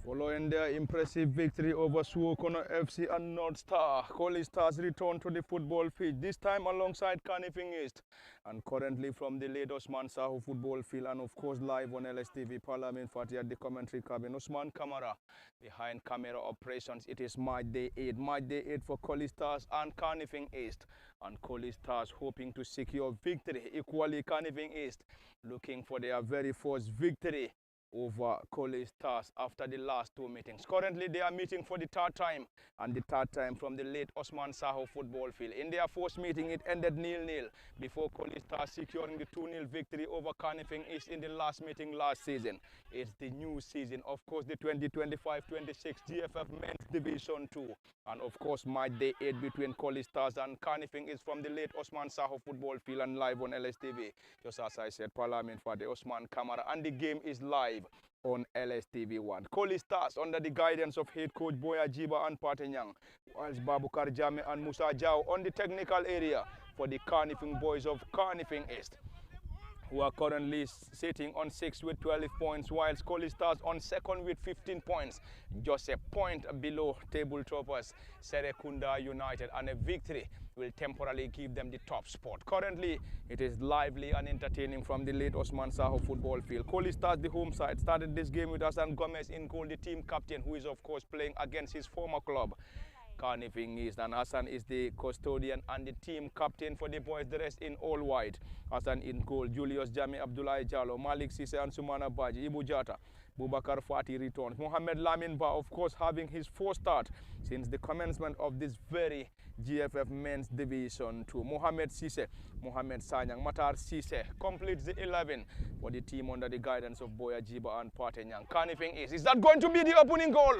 Following their impressive victory over Suokono FC and North Star, Colley Stars return to the football pitch, this time alongside Kanifing East. And currently from the late Osman Saho football field and of course live on LSTV Parliament Party at the commentary cabin, Usman Kamara behind camera operations. It is match day 8 for Colley Stars and Kanifing East. And Colley Stars hoping to secure victory. Equally Kanifing East looking for their very first victory over Colley Stars after the last two meetings. Currently, they are meeting for the third time, and the third time from the late Osman Saho football field. In their first meeting, it ended 0-0 before Colley Stars securing the 2-0 victory over Kanifing East in the last meeting last season. It's the new season, of course, the 2025-26 GFF Men's Division 2. And of course, match day 8 between Colley Stars and Kanifing is from the late Osman Saho football field and live on LSTV. Just as I said, Parliament for the Osman Kamara, and the game is live on LSTV1. Colley Stars under the guidance of head coach Boya Jiba and Patenyang, whilst Babukar Jame and Musa Jao on the technical area for the Kanifing boys of Kanifing East, who are currently sitting on 6 with 12 points, whilst Colley Stars on second with 15 points, just a point below table toppers Serekunda United, and a victory will temporarily give them the top spot. Currently, it is lively and entertaining from the late Osman Saho football field. Colley Stars, the home side, started this game with Hassan Gomez in goal, the team captain, who is of course playing against his former club, Kanifing East, and Hassan is the custodian and the team captain for the boys, the rest in all white. Hassan in goal, Julius Jami, Abdullah Jalo, Malik Sise and Sumana Baji, Ibu Jata, Bubakar Fati returns. Mohamed Lamin Ba, of course, having his first start since the commencement of this very GFF Men's Division 2. Mohamed Sise, Mohamed Sanyang, Matar Sise completes the 11 for the team under the guidance of Boya Jiba and Patenyang. Kanifing East, is that going to be the opening goal?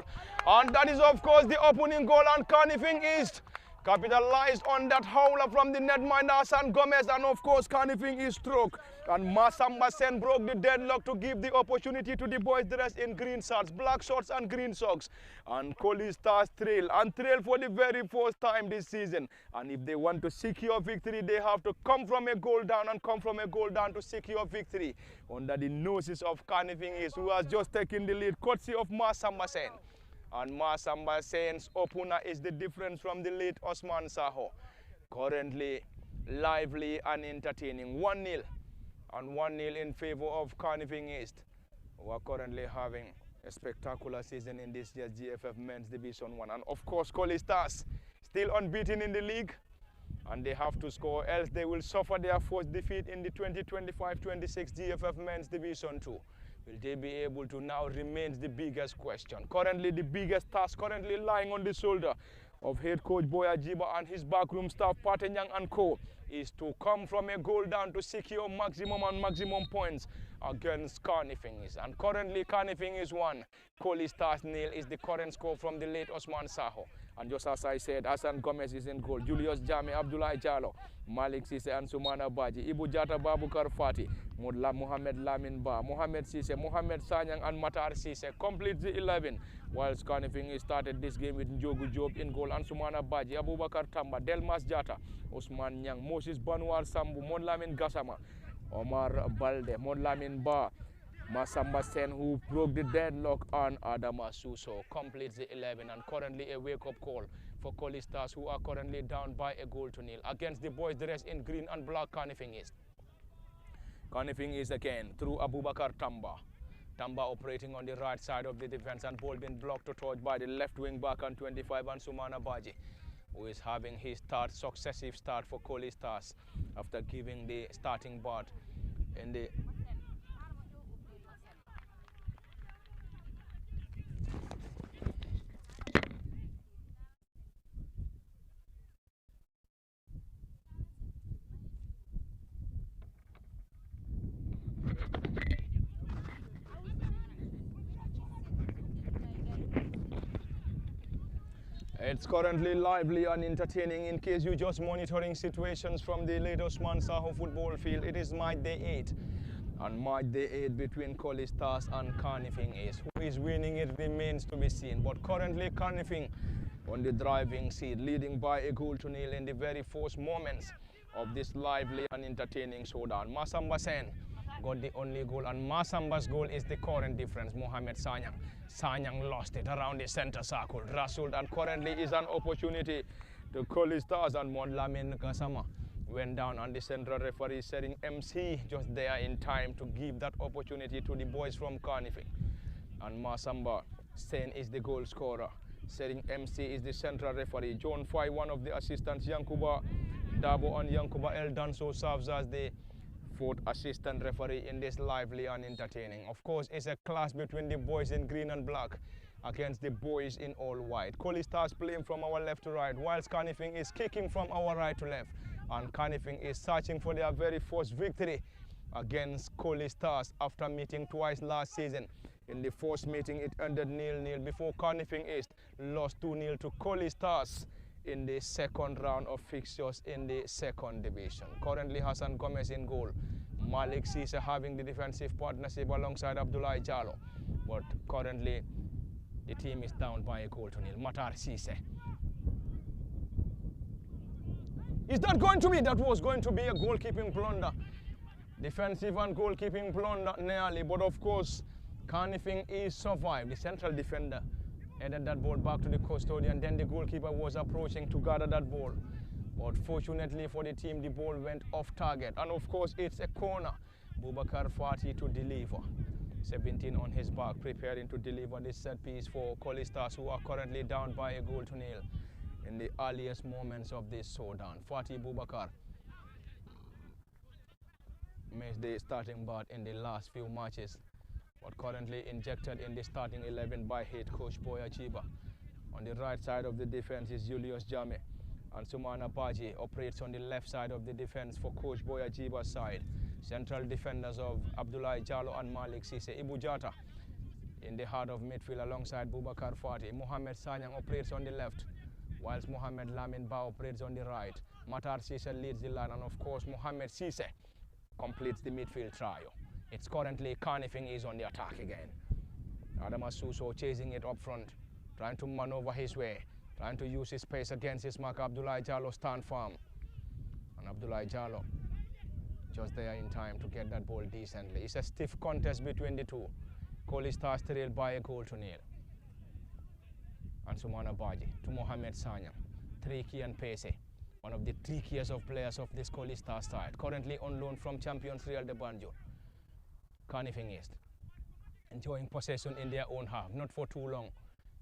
And that is, of course, the opening goal, and Kanifing East capitalized on that howler from the netminder Hassan Gomez, and of course Kanifing East stroke, and Masamba Sen broke the deadlock to give the opportunity to the boys dressed in green shirts, black shorts and green socks. And Colley Stars trail for the very first time this season, and if they want to secure victory, they have to come from a goal down and come from a goal down to secure victory under the noses of Kanifing East, who has just taken the lead courtesy of Masamba Sen. And Masamba Sen's opener is the difference from the late Osman Saho. Currently lively and entertaining. 1-0 and 1-0 in favor of Kanifing East, who are currently having a spectacular season in this year's GFF Men's Division 1. And of course, Colley Stars still unbeaten in the league, and they have to score, else they will suffer their first defeat in the 2025-26 GFF Men's Division 2. Will they be able to now remains the biggest question. Currently, the biggest task currently lying on the shoulder of head coach Boya Jiba and his backroom staff, Patenyang and co, is to come from a goal down to secure maximum points against Kanifing East. And currently, Kanifing is 1, Colley Stars 0 is the current score from the late Osman Saho. And just as I said, Hassan Gomez is in goal, Julius Jame, Abdullah Jalo, Malik Sise and Sumana Baji, Ibu Jata Babukar Fati, Mohamed Lamin Ba, Mohamed Sise, Mohamed Sanyang and Matar Sise completes the 11, whilst Kanifing started this game with Njogu Job in goal and Sumana Baji, Abubakar Tamba, Delmas Jata, Usman Nyang, Moses Banwar Sambu, Modlamin Gassama, Omar Balde, Modlamin Ba, Masamba Sen, who broke the deadlock, on Adama Suso completes the 11, and currently a wake-up call for Colley Stars, who are currently down by a goal to 0 against the boys dressed in green and black Kanifing East. Kanifing East again through Abubakar Tamba. Tamba operating on the right side of the defense, and ball being blocked to touch by the left wing back on 25 and Sumana Baji, who is having his successive start for Colley Stars after giving the starting bat in the It's currently lively and entertaining. In case you're just monitoring situations from the late Osman Saho football field, it is match day 8. And match day 8 between Colley Stars and Kanifing East. Who is winning, it remains to be seen. But currently Kanifing on the driving seat, leading by a goal to 0 in the very first moments of this lively and entertaining showdown. Masamba Sen got the only goal, and Masamba's goal is the current difference. Mohamed Sanyang. Sanyang lost it around the center circle. Rasul, and currently is an opportunity to Colley Stars, and Monlamin Kasama went down, and the central referee setting MC just there in time to give that opportunity to the boys from Kanifing. And Masamba Sen is the goal scorer. Setting MC is the central referee. John Fai, one of the assistants, Yankuba Dabo and Yankuba El Danso serves as the fourth assistant referee in this lively and entertaining. Of course, it's a clash between the boys in green and black against the boys in all white. Colley Stars playing from our left to right, whilst Kanifing is kicking from our right to left. And Kanifing is searching for their very first victory against Colley Stars after meeting twice last season. In the first meeting, it ended 0-0 before Kanifing East lost 2-0 to Colley Stars in the second round of fixtures in the second division. Currently, Hassan Gomez in goal. Malik Sise having the defensive partnership alongside Abdullah Jallo. But currently, the team is down by a goal to 0. Matar Sise. Is that going to be? That was going to be a goalkeeping blunder. Defensive and goalkeeping blunder nearly, but of course, Kanifing is survived. The central defender headed that ball back to the custodian, then the goalkeeper was approaching to gather that ball. But fortunately for the team, the ball went off target. And of course, it's a corner. Bubakar Fati to deliver. 17 on his back, preparing to deliver this set piece for Colley Stars, who are currently down by a goal to 0 in the earliest moments of this showdown. Fatih Bubakar missed the starting bat in the last few matches, but currently injected in the starting 11 by head coach Boya Chiba. On the right side of the defense is Julius Jame, and Sumana Baji operates on the left side of the defense for coach Boya Chiba's side. Central defenders of Abdullah Jallo and Malik Sise. Ibu Jata in the heart of midfield alongside Bubakar Fati. Mohamed Sanyang operates on the left, whilst Mohamed Lamin Ba operates on the right. Matar Sise leads the line, and of course Mohamed Sise completes the midfield trio. It's currently Kanifing is on the attack again. Adama Suso chasing it up front, trying to maneuver his way, trying to use his pace against his mark. Abdullah Jallo stand firm, and Abdullah Jallo just there in time to get that ball decently. It's a stiff contest between the two. Colley Stars trailed by a goal to 0. And Sumana Baji to Mohamed Sanyang. Tricky and Pese, one of the trickiest of players of this Colley Stars side, currently on loan from champions Real de Banjul. Kanifing East enjoying possession in their own half, not for too long.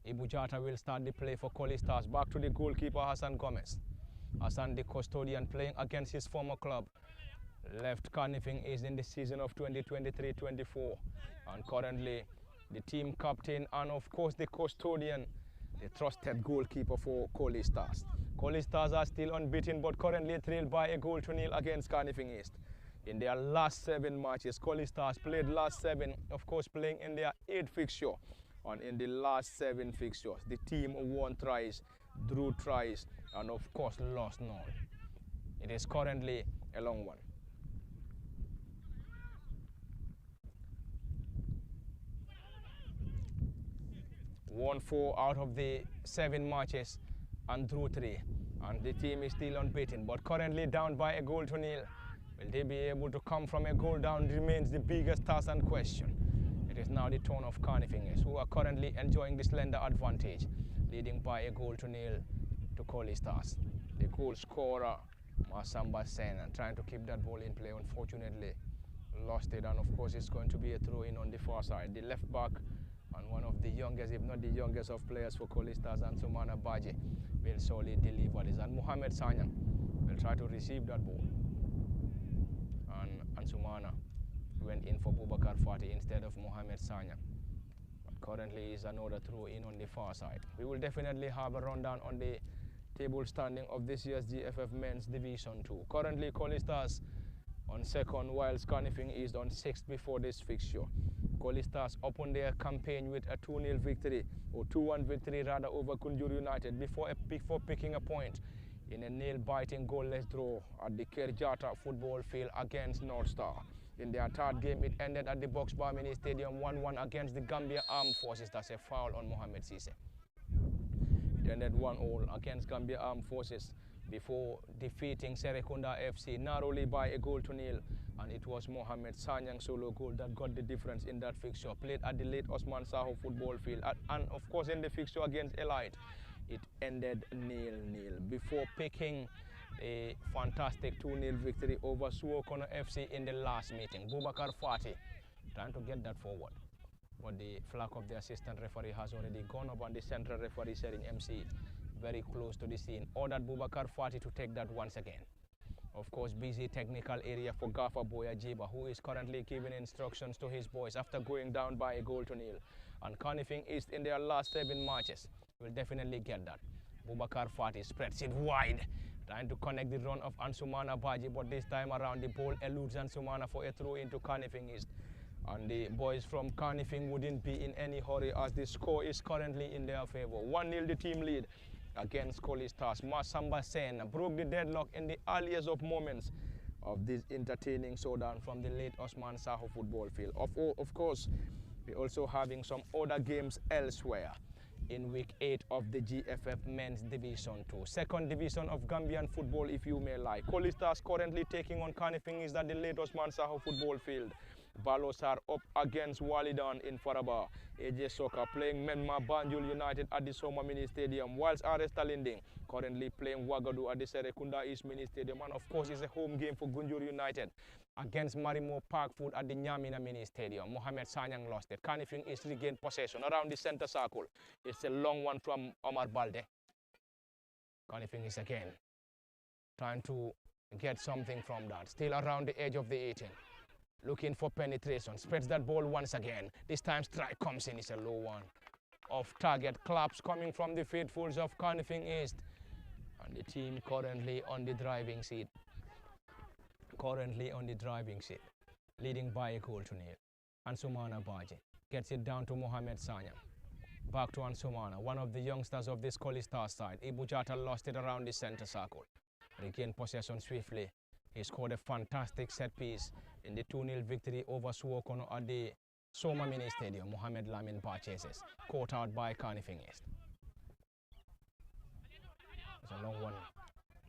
Ibu Jata will start the play for Colley Stars. Back to the goalkeeper Hassan Gomez. Hassan, the custodian, playing against his former club. Left Kanifing is in the season of 2023-24, and currently the team captain and of course the custodian, the trusted goalkeeper for Colley Stars. Colley Stars are still unbeaten, but currently trailed by a goal to 0 against Kanifing East. In their last 7 matches, Colley Stars played last 7, of course playing in their 8th fixture. And in the last 7 fixtures, the team won tries, drew tries, and of course lost none. It is currently a long one. Won 4 out of the 7 matches and drew 3. And the team is still unbeaten, but currently down by a goal to 0. Will they be able to come from a goal down remains the biggest task and question. It is now the turn of Kanifing, who are currently enjoying the slender advantage, leading by a goal to 0 to Colley Stars. The goal scorer, Masamba Sen, trying to keep that ball in play, unfortunately lost it, and of course it's going to be a throw-in on the far side. The left back and one of the youngest, if not the youngest of players for Colley Stars, and Sumana Baji, will solely deliver this. And Mohamed Sanyang will try to receive that ball. And Sumana went in for Bubakar Fati instead of Mohamed Sanyang. But currently is another throw-in on the far side. We will definitely have a rundown on the table standing of this year's GFF Men's Division 2. Currently Colley Stars on 2nd, whilst Kanifing is on 6th before this fixture. Colley Stars opened their campaign with a 2-0 victory, or 2-1 victory rather, over Kunjur United before picking a point in a nail-biting goalless draw at the Kerjata football field against North Star. In their 3rd game, it ended at the Boxbar Mini Stadium 1-1 against the Gambia Armed Forces. That's a foul on Mohamed Sise. It ended 1-1 against Gambia Armed Forces before defeating Serekunda FC narrowly by a goal to 0 and it was Mohamed Sanyang solo goal that got the difference in that fixture. Played at the late Osman Saho football field, and of course in the fixture against Elite, it ended 0-0 before picking a fantastic 2-0 victory over Suokono FC in the last meeting. Boubacar Fati trying to get that forward, but the flag of the assistant referee has already gone up, and the central referee setting MC very close to the scene ordered Boubacar Fati to take that once again. Of course, busy technical area for Gafa Boya Jiba, who is currently giving instructions to his boys after going down by a goal to nil. And Kanifing East in their last 7 matches will definitely get that. Boubacar Fati spreads it wide, trying to connect the run of Ansumana Baji, but this time around the ball eludes Ansumana for a throw into Kanifing East. And the boys from Kanifing wouldn't be in any hurry as the score is currently in their favor. 1-0 the team lead against Colley Stars. Masamba Sen broke the deadlock in the earliest of moments of this entertaining showdown from the late Osman Saho football field. Of course, we're also having some other games elsewhere in week 8 of the GFF Men's Division 2. Second division of Gambian football, if you may like. Colley Stars currently taking on Kanifing is at the late Osman Saho football field. Balos are up against Walidan in Faraba. AJ Soccer playing Menma Banjul United at the Soma Mini Stadium, whilst RS Talinding currently playing Wagadu at the Serekunda East Mini Stadium. And of course, it's a home game for Gunjur United against Marimo Park Food at the Nyamina Mini Stadium. Mohamed Sanyang lost it. Kanifing is regained possession around the center circle. It's a long one from Omar Balde. Kanifing is again trying to get something from that. Still around the edge of the 18. Looking for penetration, spreads that ball once again. This time strike comes in, it's a low one. Off target, claps coming from the faithfuls of Kanifing East. And the team currently on the driving seat. Leading by a goal to nil. Ansumana Baji gets it down to Mohamed Sanyang. Back to Ansumana, one of the youngsters of this Colley Stars side. Ibu Jata lost it around the center circle. Regained possession swiftly. He scored a fantastic set piece in the 2-0 victory over Suokono at the Soma Mini Stadium. Mohamed Lamin purchases, caught out by Kanifing East. It's a long one,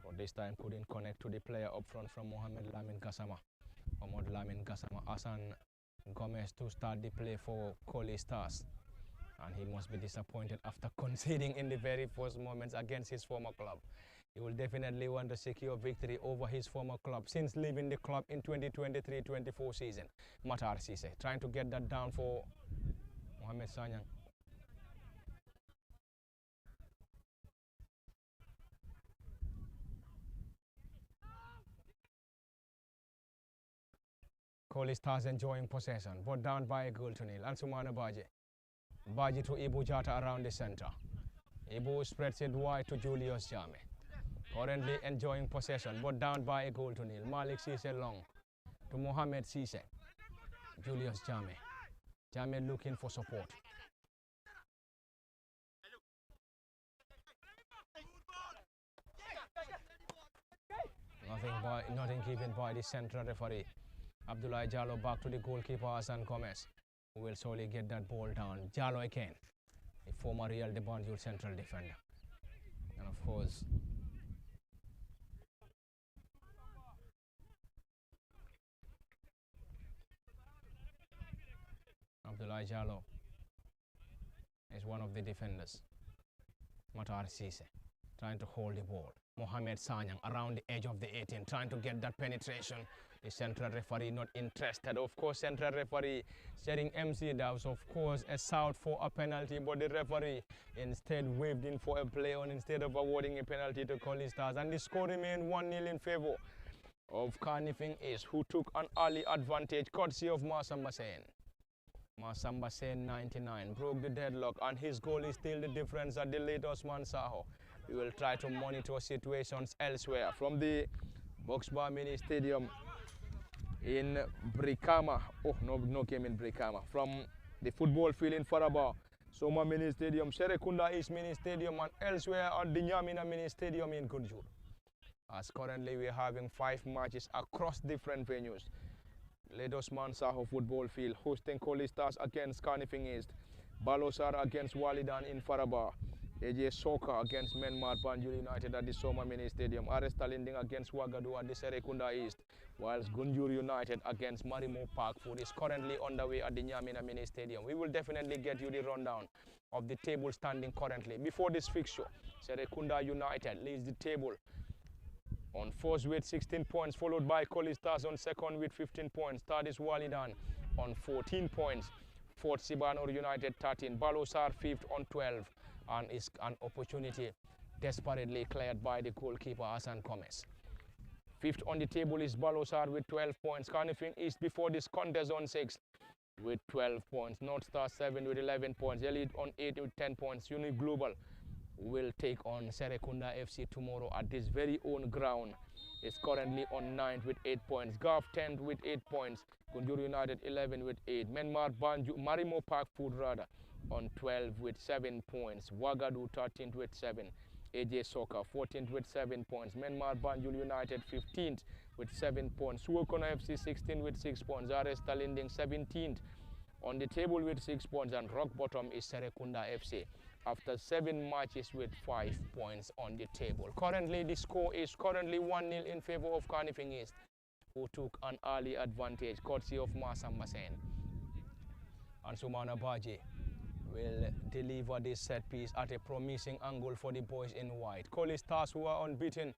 but this time couldn't connect to the player up front from Mohamed Lamin Gassama. Mohamed Lamin Gassama, Hassan Gomez to start the play for Colley Stars. And he must be disappointed after conceding in the very first moments against his former club. He will definitely want to secure victory over his former club since leaving the club in 2023-24 season. Matar Sise trying to get that down for Mohamed Sanyang. Colley Stars enjoying possession, but down by a goal to nil. Ansumana Baji. Baji to Ibu Jata around the center. Ibu spreads it wide to Julius Jame. Currently enjoying possession, but down by a goal to nil. Malik Sise long to Mohamed Sise. Julius Jame. Jame looking for support. Nothing given by the central referee. Abdullah Jallo back to the goalkeeper Hassan Gomez, who will slowly get that ball down. Jallo again, a former Real de Banjul central defender. And of course, Abdullah Jallo is one of the defenders. Matar Sise trying to hold the ball. Mohamed Sanyang around the edge of the 18, trying to get that penetration. The central referee not interested. Of course, central referee setting MC that was of course a shout for a penalty, but the referee instead waved in for a play on instead of awarding a penalty to Colley Stars. And the score remained 1-0 in favor of Kanifing East, who took an early advantage courtesy of Masamba Sen. Masamba Sen 99 broke the deadlock, and his goal is still the difference at the late Osman Saho. We will try to monitor situations elsewhere from the Boxbar Mini Stadium in Brikama. Oh, no game in Brikama. From the football field in Faraba, Soma Mini Stadium, Serekunda East Mini Stadium, and elsewhere at the Nyamina Mini Stadium in Gunjur. As currently we're having 5 matches across different venues. Late Osman Saho football field hosting Colley Stars against Kanifing East. Balosar against Walidan in Faraba. AJ Soccer against Menmar Banjul United at the Soma Mini Stadium. RS Talinding against Wagadu at the Serekunda East. Whilst Gunjur United against Marimo Park Food is currently underway at the Nyamina Mini Stadium. We will definitely get you the rundown of the table standing currently. Before this fixture, Serekunda United leads the table on first with 16 points, followed by Colley Stars on second with 15 points. Third is Walidan on 14 points. Fourth, Sibanor United 13. Balosar fifth on 12. And is an opportunity desperately cleared by the goalkeeper Hassan Gomez. Fifth on the table is Balosar with 12 points. Kanifing East before this contest on 6 with 12 points. North Star 7 with 11 points. Elite on 8 with 10 points. Uni Global will take on Serekunda FC tomorrow at this very own ground. It's currently on 9th with 8 points. Gulf 10th with 8 points. Gunjur United 11 with 8. Menmar Banju, Marimo Park Food rather, on 12 with 7 points. Wagadu 13th with 7. AJ Soccer 14th with 7 points. Menmar Banjul United 15th with 7 points. Suwokono FC 16th with 6 points. RS Talinding 17th on the table with 6 points. And rock bottom is Serekunda FC after 7 matches with 5 points on the table. Currently, the score is currently 1-0 in favor of Kanifing East, who took an early advantage courtesy of Masam Masen. And Sumana Baji will deliver this set piece at a promising angle for the boys in white. Colley Stars, who are unbeaten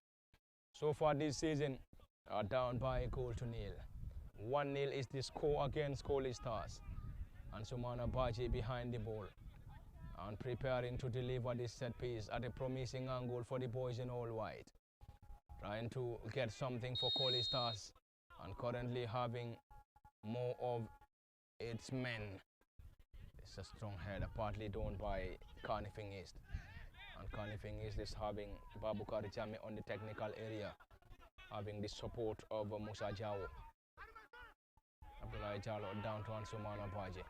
so far this season, are down by a goal to nil. 1-0 is the score against Colley Stars. And Sumana Baji behind the ball and preparing to deliver this set piece at a promising angle for the boys in all white. Trying to get something for Colley Stars and currently having more of its men. It's a strong header, partly done by Kanifing East. And Kanifing East is having Babukar Jame on the technical area, having the support of Musa Jawo. Abdullah Jalo down to Ansumana Baji.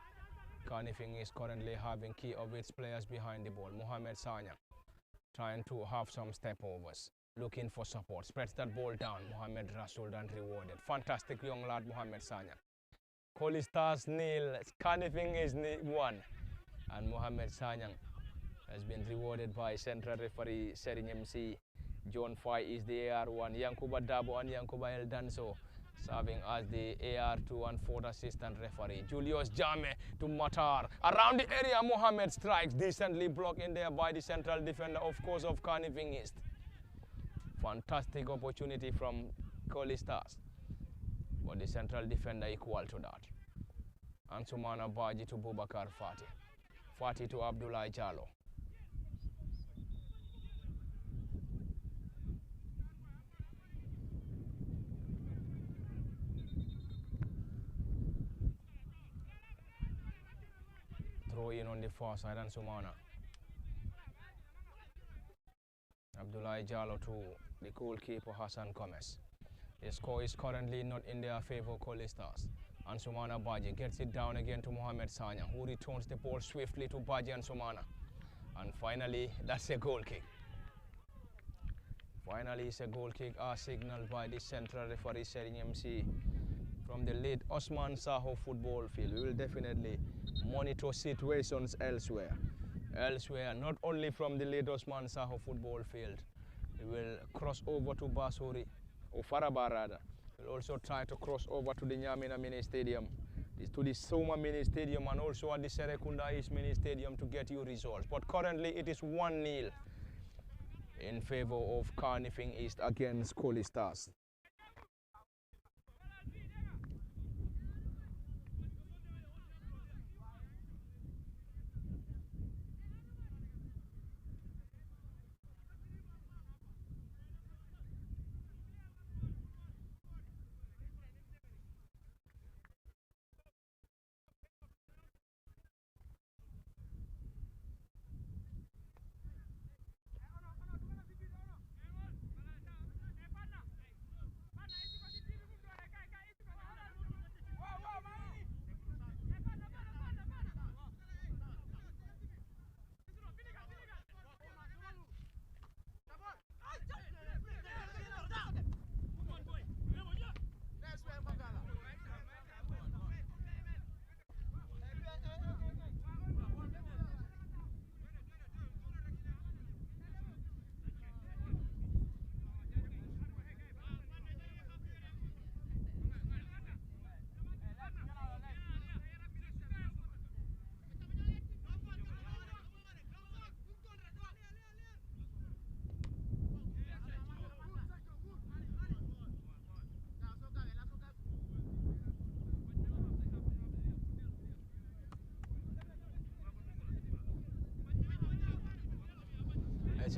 Kanifing is currently having key of its players behind the ball. Mohamed Sanya trying to have some step overs, looking for support, spreads that ball down. Mohamed Rasul and rewarded. Fantastic young lad Mohamed Sanya. Colley Stars nil, Kanifing is 1, and Mohamed Sanyang has been rewarded by central referee Sering MC. John Fai is the AR1, Yankuba Dabo and Yankuba El Danso serving as the AR2 and 4th assistant referee. Julius Jame to Matar. Around the area, Mohamed strikes, decently blocked in there by the central defender, of course, of Kanifing East. Fantastic opportunity from Colley Stars, but the central defender equal to that. And Sumana Baji to Bubakar Fati. Fati to Abdullah Jalo. Throw in on the far side and Sumana. Abdullah Jalo to the goalkeeper Hassan Gomez. The score is currently not in their favor, Colley Stars. And Sumana Baji gets it down again to Mohamed Sanya, who returns the ball swiftly to Baji and Sumana. And finally, that's a goal kick. Finally, it's a goal kick as signaled by the central referee Sering MC from the late Osman Saho football field. We will definitely monitor situations elsewhere. Not only from the late Osman Saho football field. We will cross over to Basuri, or Faraba rather. We'll also try to cross over to the Nyamina Mini Stadium, to the Soma Mini Stadium, and also at the Serekunda East Mini Stadium to get you results. But currently it is 1-0 in favor of Kanifing East against Colley Stars.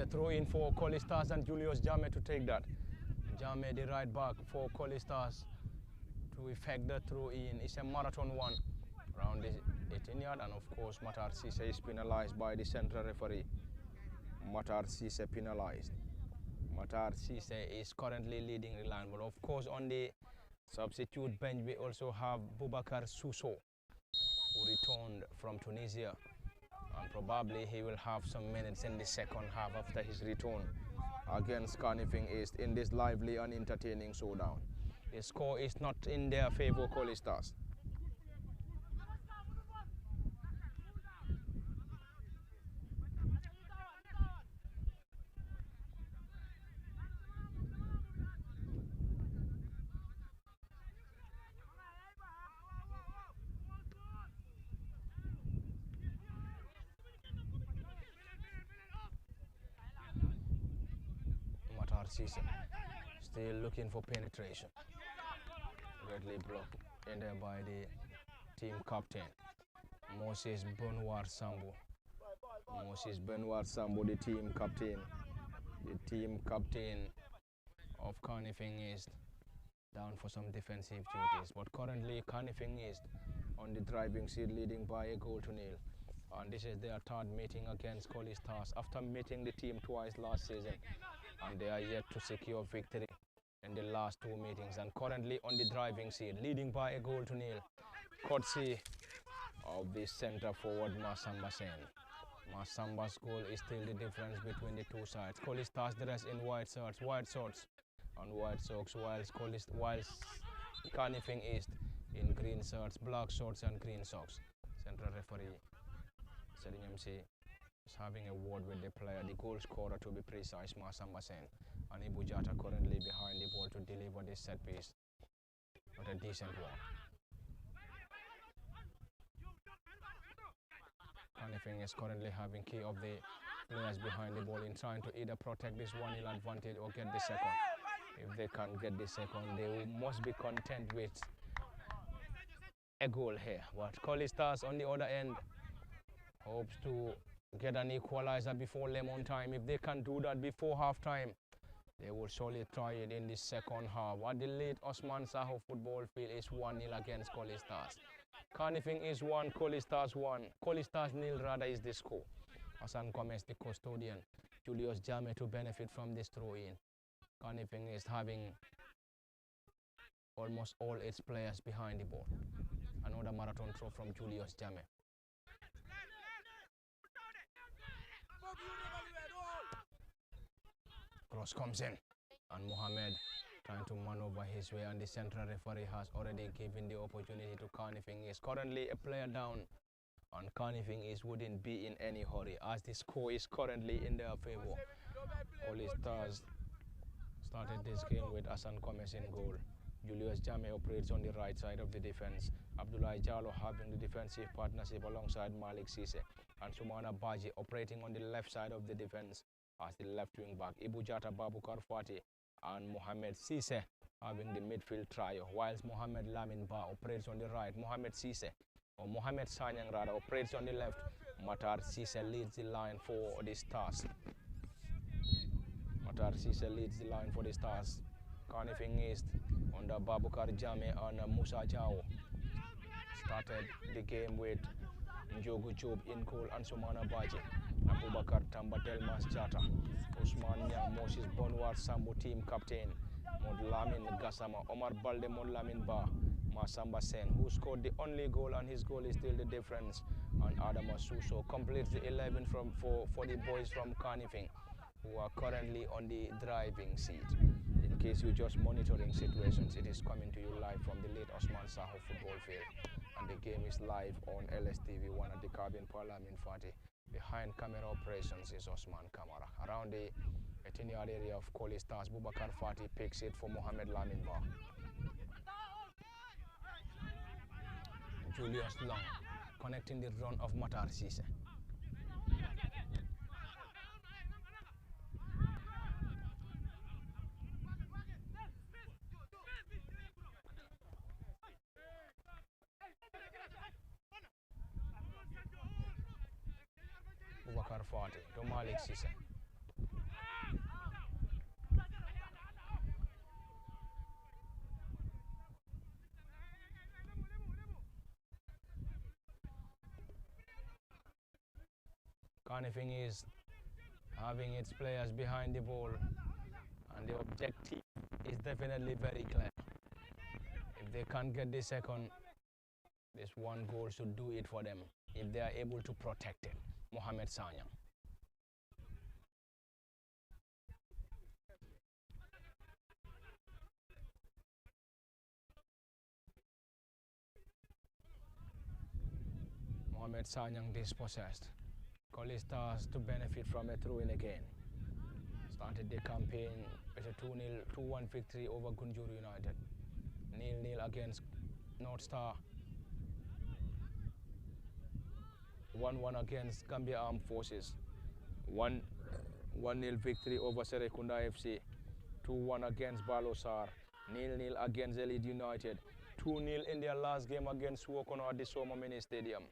a throw in for Colley Stars and Julius Jame to take that. Jame, the right back for Colley Stars, to effect the throw in. It's a marathon one around the 18-yard, and of course Matar Cisse is penalized by the central referee. Matar Cisse penalized. Matar Cisse is currently leading the line, but of course on the substitute bench we also have Boubacar Suso, who returned from Tunisia, and probably he will have some minutes in the second half after his return against Kanifing East in this lively and entertaining showdown. The score is not in their favor, Colley Stars. Matar Cisse still looking for penetration. Greatly blocked in there by the team captain, Moses Benoit Sambo. Moses Benoit Sambo, the team captain. The team captain of Kanifing East, down for some defensive duties. But currently Kanifing East on the driving seat, leading by a goal to nil. And this is their third meeting against Colley Stars after meeting the team twice last season. And they are yet to secure victory in the last two meetings, and currently on the driving seat, leading by a goal to nil, courtesy of the centre forward Masamba Sen. Masamba's goal is still the difference between the two sides. Colley Stars dressed in white shorts and white socks, whilst Kanifing East in green shirts, black shorts and green socks. Central referee Seding MC is having a word with the player, the goal scorer to be precise, Masamba Sen. And Ibu Jata currently behind the ball to deliver this set piece. But a decent one. Kanifing is currently having key of the players behind the ball in trying to either protect this 1-0 advantage or get the second. If they can't get the second, they must be content with a goal here. But Colley Stars on the other end hopes to get an equalizer before lemon time. If they can do that before half time, they will surely try it in the second half. At the late Osman Saho football field is 1-0 against Colley Stars. Kanifing is 1, Colley Stars 1. Colley Stars 0 rather is the score. Hassan Gomez, the custodian. Julius Jame to benefit from this throw-in. Kanifing is having almost all its players behind the ball. Another marathon throw from Julius Jame. Cross comes in, and Mohamed trying to maneuver his way, and the central referee has already given the opportunity to Kanifing East. Currently a player down, and Kanifing East wouldn't be in any hurry as the score is currently in their favor. Colley Stars started this game with Hassan Gomez in goal. Julius Jame operates on the right side of the defense. Abdullah Jallo having the defensive partnership alongside Malik Cisse, and Sumana Baji operating on the left side of the defense as the left wing back. Ibu Jata Babukar Fati and Mohamed Cisse having the midfield trio, whilst Mohamed Lamin Ba operates on the right. Mohamed Cisse, or Mohamed Sanyang rather, operates on the left. Matar Cisse leads the line for the Stars. Matar Cisse leads the line for the Stars. Kanifing East under Babukar Jame and Musa Jao started the game with Njogu Job in goal and Sumana Baji. Abubakar Tambatel Mas Jata, Usman Nya, Moses Bonwar Sambo team captain, Modlamin Gassama, Omar Balde Modlamin Ba, Masamba Sen, who scored the only goal, and his goal is still the difference. And Adama Suso completes the 11 for the boys from Kanifing, who are currently on the driving seat. In case you're just monitoring situations, it is coming to you live from the late Osman Saho football field. And the game is live on LSTV1 at the cabin Parliament Fati. Behind camera operations is Osman Kamara. Around the 18-yard area of Colley Stars, Boubacar Fati picks it for Mohamed Lamin Ba. Julius Long connecting the run of Matar Cisse. Boubacar Fati to Malik Cisse. Kanifing is having its players behind the ball, and the objective is definitely very clear. If they can't get the second, this one goal should do it for them if they are able to protect it. Mohamed Sanyang. Mohamed Sanyang dispossessed. Colley Stars to benefit from a throw-in again. Started the campaign with a 2-1 victory over Gunjur United. 0-0 against North Star. 1-1 against Gambia Armed Forces. 1-0 victory over Serekunda FC. 2-1 against Balosar. 0-0 against Elite United. 2-0 in their last game against Suwokono at the Soma Mini Stadium.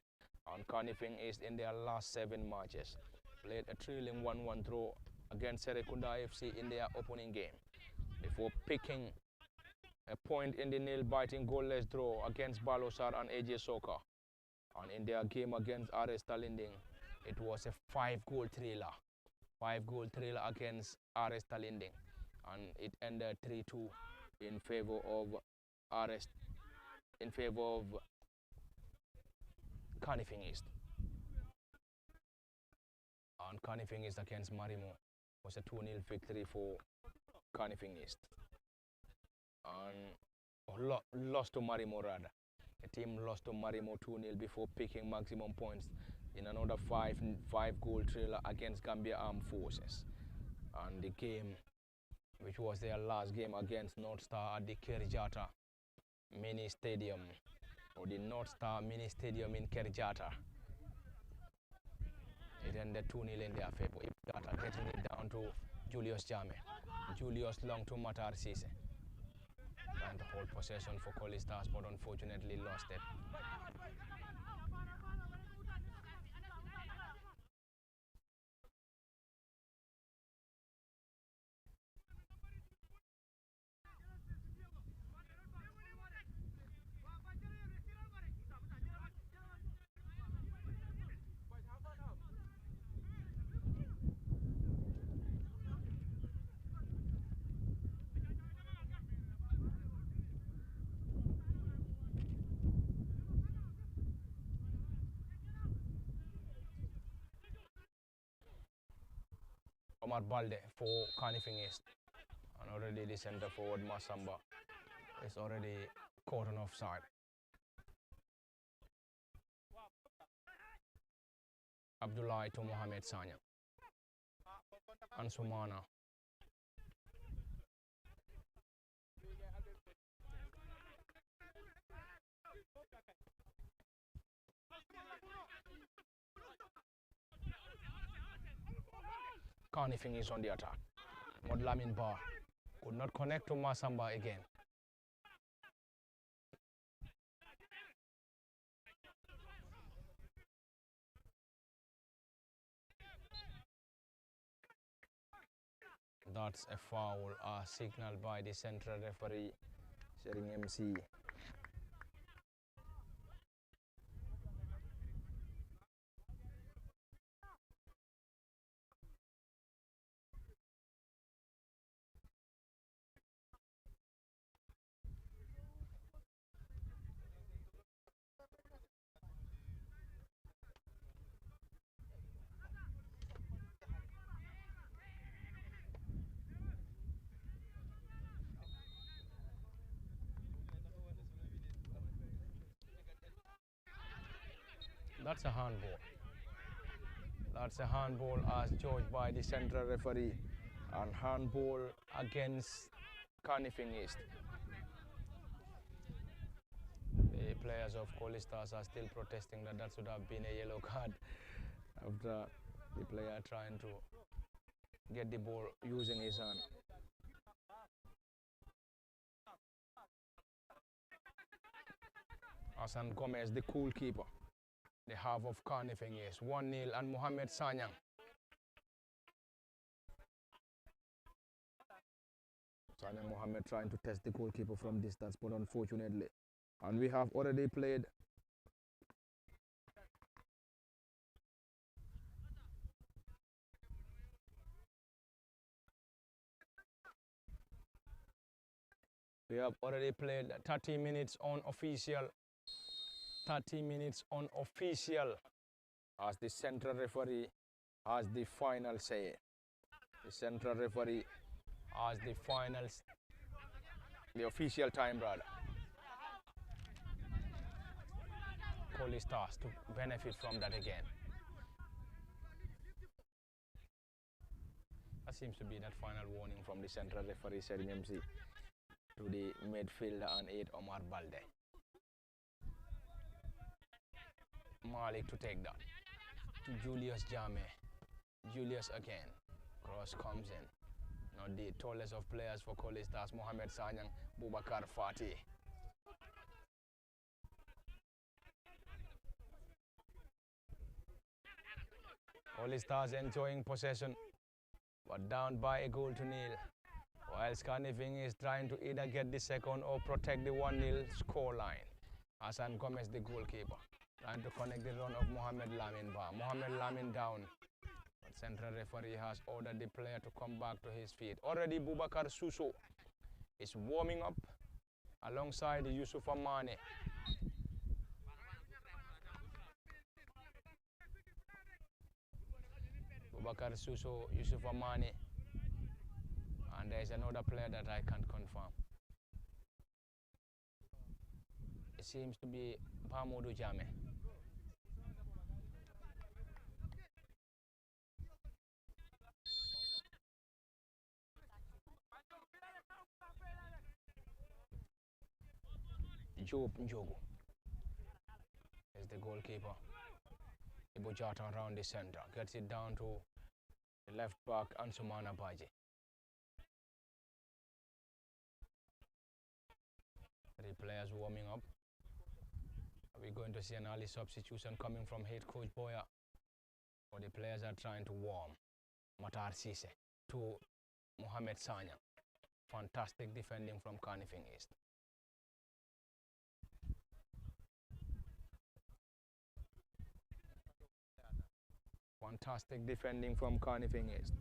And Kanifing East in their last 7 matches played a thrilling 1-1 draw against Serekunda FC in their opening game before picking a point in the nail-biting goalless draw against Balosar and AJ Soccer. And in their game against RS Talinding, it was a 5-goal thriller. 5-goal thriller against RS Talinding, and it ended 3-2 in favor of RS, in favor of Kanifing East. And Kanifing East against Marimo was a 2-0 victory for Kanifing East. And lost to Marimo rather. The team lost to Marimo 2-0 before picking maximum points in another 5-goal thriller against Gambia Armed Forces. And the game, which was their last game against North Star at the Kerjata Mini Stadium, or the North Star Mini Stadium in Kerjata. It ended 2-0 in their favor. Kerjata getting it down to Julius Jame. Julius long to Matar Sise. Trying to hold possession for Colley Stars, but unfortunately lost it. Omar Balde for Kanifing East, and already the center forward Masamba is already caught on offside. Abdullah to Mohamed Sanya and Sumana. Kanifing is on the attack. Modlamin Bar could not connect to Masamba again. That's a foul signaled by the central referee, Shering MC. That's a handball. That's a handball as judged by the central referee, and handball against Kanifing East. The players of Colley Stars are still protesting that should have been a yellow card after the player trying to get the ball using his hand. Hassan Gomez, the goalkeeper. The half of Kanifing is 1-0, and Mohamed Sanyang. Sanyang Mohamed trying to test the goalkeeper from distance, but unfortunately. And we have already played We have already played 30 minutes unofficial. 30 minutes unofficial. As the central referee has the final say. The central referee has the finals. The official time, brother. Colley Stars to benefit from that again. That seems to be that final warning from the central referee, setting MC to the midfielder and 8 Omar Balde. Malik to take that. To Julius Jame. Julius again. Cross comes in. Now the tallest of players for Colley Stars, Mohamed Sanyang, Bubakar Fatih. Colley Stars enjoying possession, but down by a goal to nil. Whilst Kanifing is trying to either get the second or protect the 1-0 score line. Hassan Gomez, the goalkeeper, trying to connect the run of Mohamed Lamin Ba. Mohamed Lamin down. But central referee has ordered the player to come back to his feet. Already Bubakar Suso is warming up alongside Yusuf Amane. Bubakar Suso, Yusuf Amane, and there is another player that I can't confirm. It seems to be Pamodu Jame. Job Njogu is the goalkeeper. Ibujata around the center, gets it down to the left back, Ansumana Baji. 3 players warming up. Are we going to see an early substitution coming from head coach Boya? Or the players are trying to warm. Matar Sise to Mohamed Sanya. Fantastic defending from Kanifing East. Fantastic defending from Kanifing East.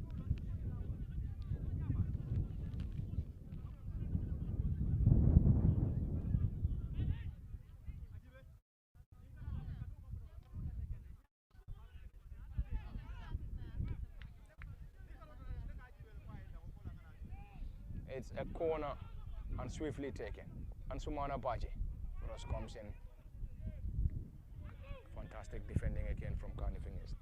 It's a corner and swiftly taken. And Sumana Baji. Ross comes in. Fantastic defending again from Kanifing East.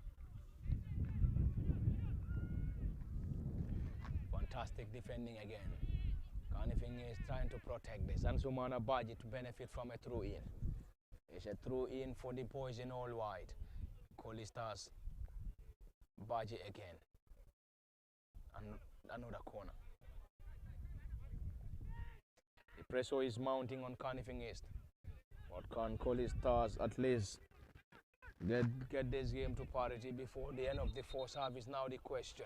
Fantastic defending again. Kanifing is trying to protect this. And Sumana Baji to benefit from a throw-in. It's a throw-in for the boys in all white. Colley Stars. Baji again. And another corner. The pressure is mounting on Kanifing East. But can Colley Stars at least get this game to parity before the end of the first half is now the question.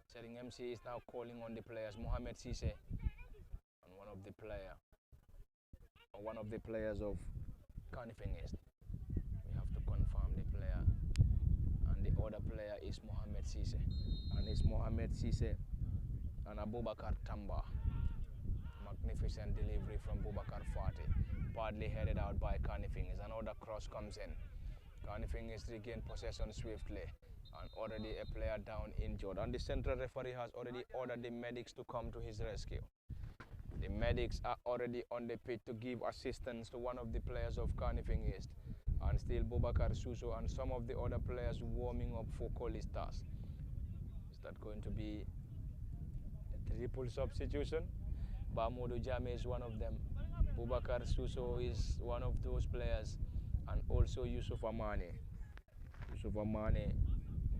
Setting MC is now calling on the players, Mohamed Sise, and one of the players of Kanifing East. We have to confirm the player, and the other player is Mohamed Sise, and it's Mohamed Sise and Abubakar Tamba. Magnificent delivery from Bubakar Fatih, badly headed out by Kanifing. As another cross comes in, Kanifing is regained possession swiftly. And already a player down injured, and the central referee has already ordered the medics to come to his rescue. The medics are already on the pitch to give assistance to one of the players of Kanifing East, and still Bubakar Suso and some of the other players warming up for Colley Stars. Is that going to be a triple substitution? Bamodu Jame is one of them. Bubakar Suso is one of those players, and also Yusuf Amane. Yusuf Amane,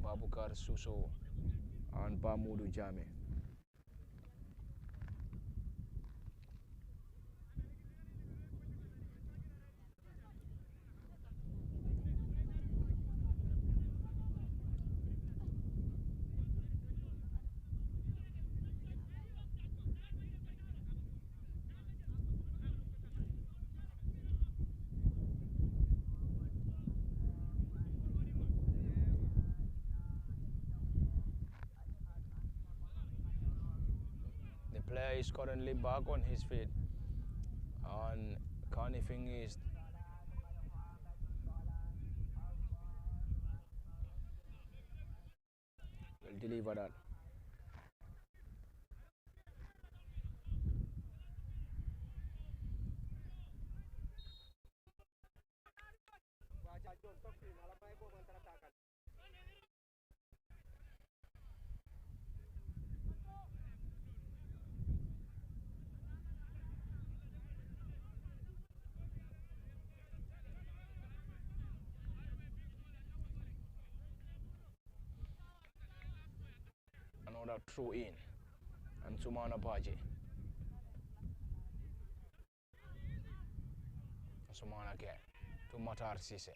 Babukar Suso, and Bamudu Jame. Player is currently back on his feet. And Kanifing East will deliver that. Another throw in. And Sumana Baji. Sumana again to Matar Sise.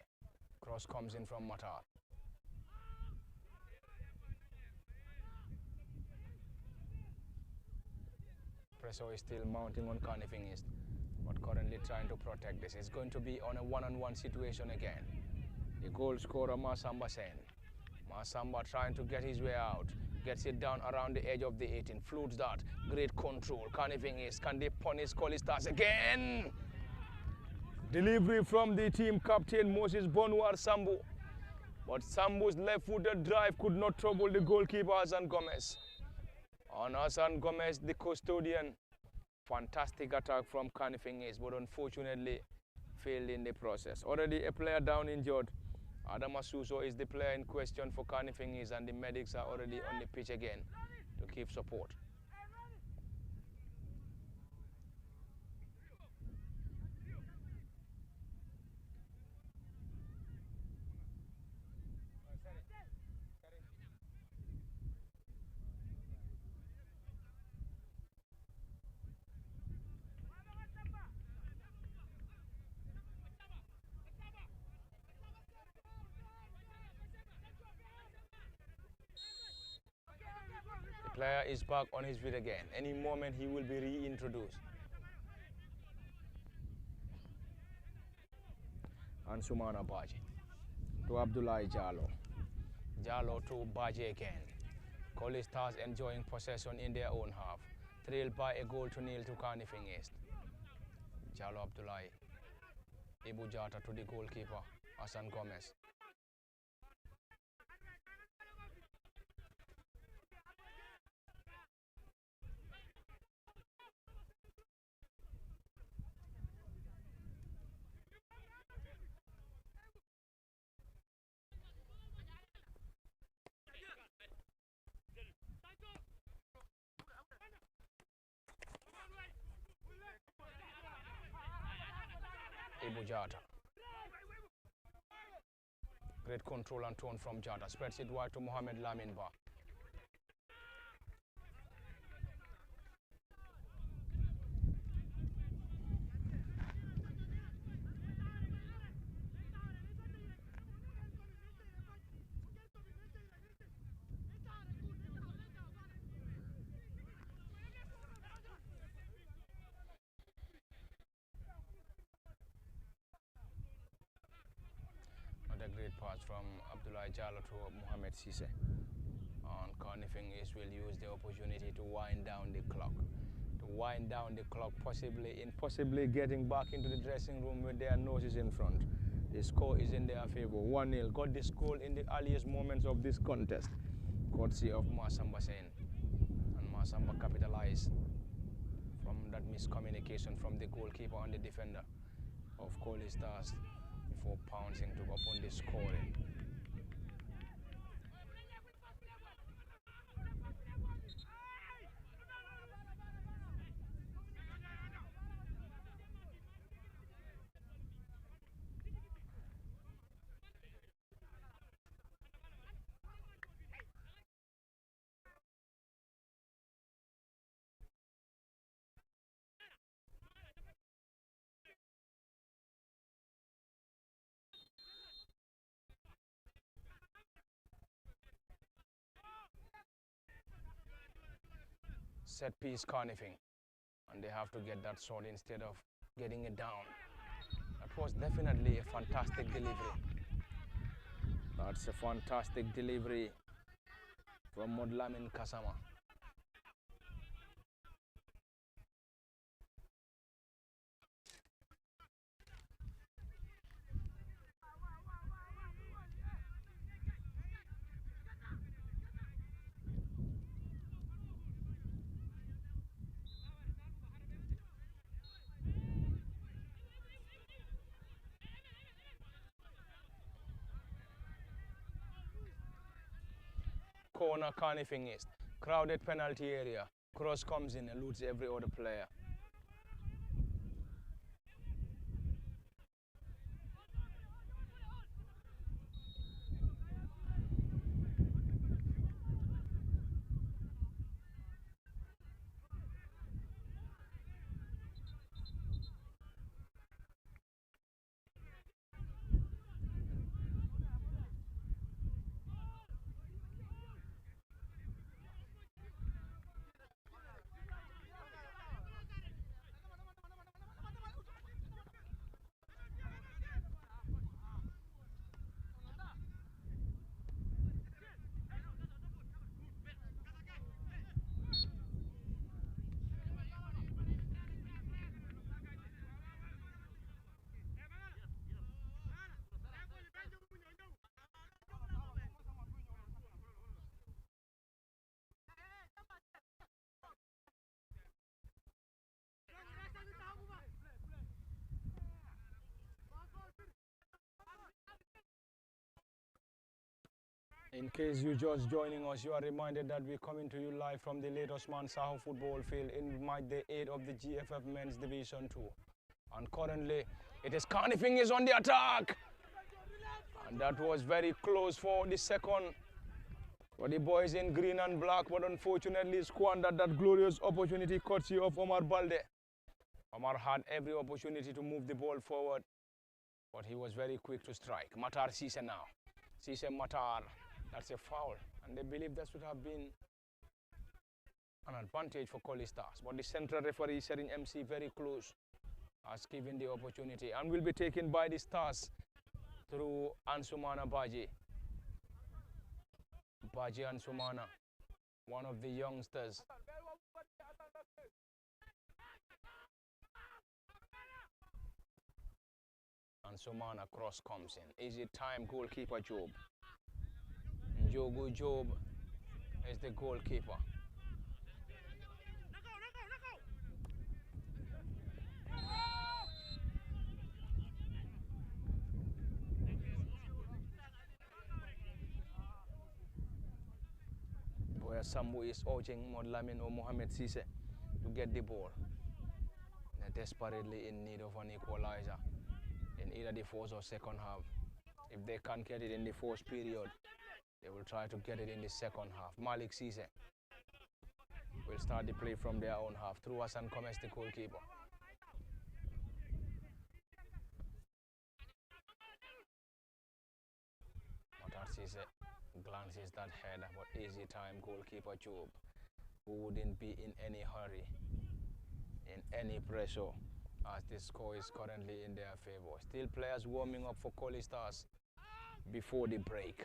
Cross comes in from Matar. Pressure is still mounting on Kanifing East, but currently trying to protect this. It's going to be on a one-on-one situation again. The goal scorer Masamba Sen. Masamba trying to get his way out. Gets it down around the edge of the 18. Flutes that. Great control. Kanifing East. Can they punish Colley Stars again? Delivery from the team captain Moses Bonwar Sambu. But Sambu's left-footed drive could not trouble the goalkeeper Hassan Gomez. On Hassan Gomez, the custodian. Fantastic attack from Kanifing East, but unfortunately failed in the process. Already a player down injured. Adam Asuso is the player in question for Kanifing East, and the medics are already on the pitch again to keep support. Player is back on his feet again. Any moment he will be reintroduced. And Sumana Baji to Abdullah Jallo. Jallo to Baji again. Colley Stars enjoying possession in their own half. Trailed by a goal to nil to Kanifing East. Jallo Abdullah. Ibu Jata to the goalkeeper, Hassan Gomez. Ibu Jata. Great control and tone from Jata. Spreads it wide to Mohamed Lamin Ba. A great pass from Abdullah Jallo to Mohamed Sise. And Kanifing East will use the opportunity to wind down the clock. Possibly getting back into the dressing room with their noses in front. The score is in their favor, 1-0. Got this goal in the earliest moments of this contest, courtesy of Masamba Sen. And Masamba capitalized from that miscommunication from the goalkeeper and the defender of Colley Stars before pouncing to upon the scoring. Set piece Kanifing, and they have to get that shot instead of getting it down. That was definitely a fantastic delivery. That's a fantastic delivery from Modlamin Kasama. corner, Kanifing East. Crowded penalty area. Cross comes in, eludes every other player. In case you're just joining us, you are reminded that we're coming to you live from the late Osman Saho football field in match day 8 of the GFF Men's Division 2. And currently, it is Kanifing is on the attack. And that was very close for the second. For the boys in green and black, but unfortunately squandered that glorious opportunity courtesy of Omar Balde. Omar had every opportunity to move the ball forward, but he was very quick to strike. Matar Sise now. Sise Matar. That's a foul, and they believe that should have been an advantage for Colley Stars. But the central referee, Serin MC, very close, has given the opportunity and will be taken by the Stars through Ansumana Baji. Baji Ansumana, one of the youngsters. Ansumana cross comes in. Easy time, goalkeeper Job. Jogo Job is the goalkeeper. Boya Sambu is urging Modlamin or Mohamed Sise to get the ball. They're desperately in need of an equalizer in either the first or second half. If they can't get it in the first period, they will try to get it in the second half. Malik Sise will start the play from their own half through Hassan Komes, the goalkeeper. Matar Sise glances that header, but easy time goalkeeper Job, who wouldn't be in any hurry, in any pressure, as the score is currently in their favor. Still players warming up for Colley Stars before the break.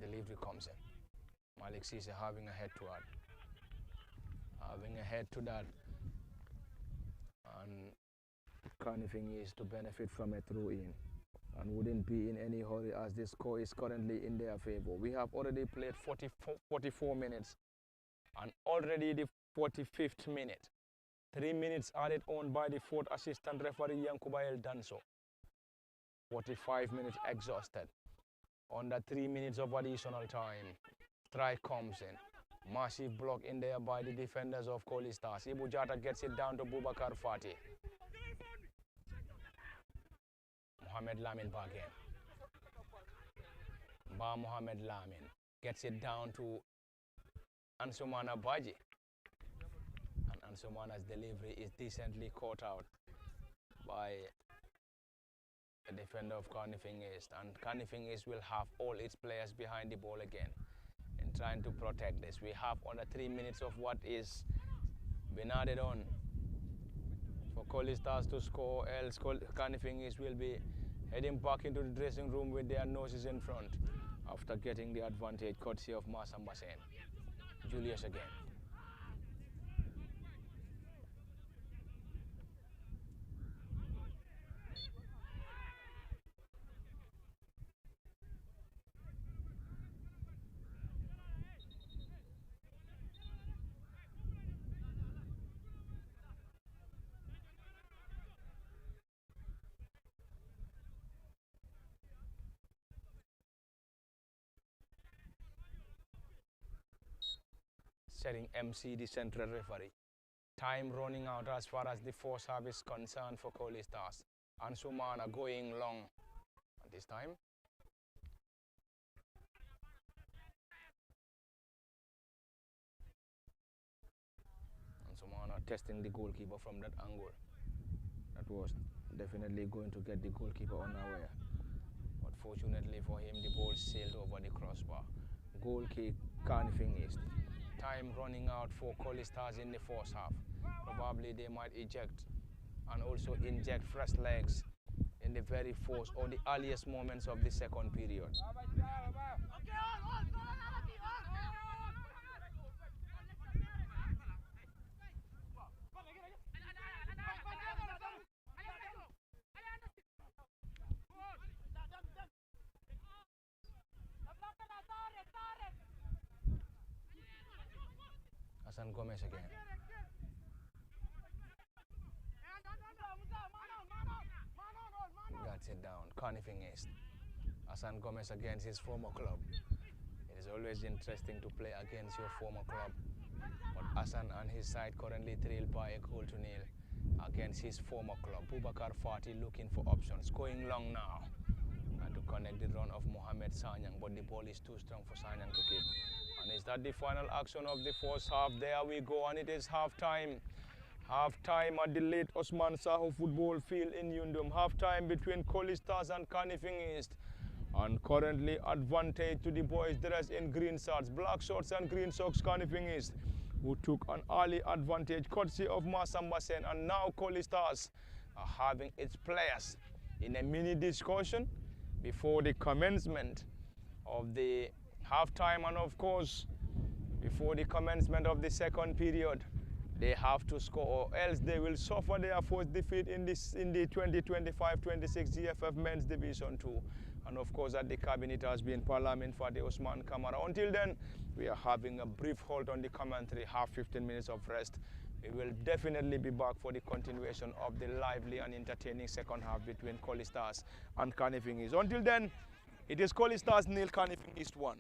Delivery comes in. Malik Sise having a head to that. Having a head to that. And Kanifing is to benefit from a throw-in and wouldn't be in any hurry as the score is currently in their favor. We have already played 44 minutes and already the 45th minute. 3 minutes added on by the fourth assistant referee Yankuba El Danso. 45 minutes exhausted. Under 3 minutes of additional time, strike comes in. Massive block in there by the defenders of Colley Stars. Ibu Jata gets it down to Bubakar Fati. Mohamed Lamin back in. Ba Mohamed Lamin gets it down to Ansumana Baji. And Ansumana's delivery is decently caught out by the defender of Kanifing East, and Kanifing East will have all its players behind the ball again in trying to protect this. We have under 3 minutes of what is been added on for Colley Stars to score, else Kanifing East will be heading back into the dressing room with their noses in front after getting the advantage courtesy of Masam Basen. Julius again. setting MC the central referee. Time running out as far as the first half is concerned for Colley Stars. And Sumana going long at this time. And Sumana testing the goalkeeper from that angle. That was definitely going to get the goalkeeper unaware. But fortunately for him, the ball sailed over the crossbar. Goal kick, Kanifing East. Time running out for Colley Stars in the first half. Probably they might eject and also inject fresh legs in the very first or the earliest moments of the second period. Hassan Gomez again. Gets it down. Kanifing East. Hassan Gomez against his former club. It is always interesting to play against your former club. But Hassan and his side currently trailed by a goal to nil against his former club. Bubakar Fati looking for options. Going long now. And to connect the run of Mohamed Sanyang. But the ball is too strong for Sanyang to keep. And is that the final action of the first half? There we go, and it is half-time. Half-time at the late Osman Saho football field in Yundum. Half-time between Colley Stars and Kanifing East. And currently advantage to the boys dressed in green shirts, black shorts and green socks, Kanifing East, who took an early advantage courtesy of Masamba Sen. And now Colley Stars are having its players in a mini discussion before the commencement of the half-time, and of course before the commencement of the second period. They have to score or else they will suffer their first defeat in the 2025-26 GFF Men's Division 2. And of course at the cabin it has been Parliament for the Osman Kamara. Until then, we are having a brief halt on the commentary, half 15 minutes of rest. We will definitely be back for the continuation of the lively and entertaining second half between Colley Stars and Kanifing East. Until then, it is Colley Stars nil, Kanifing East 1.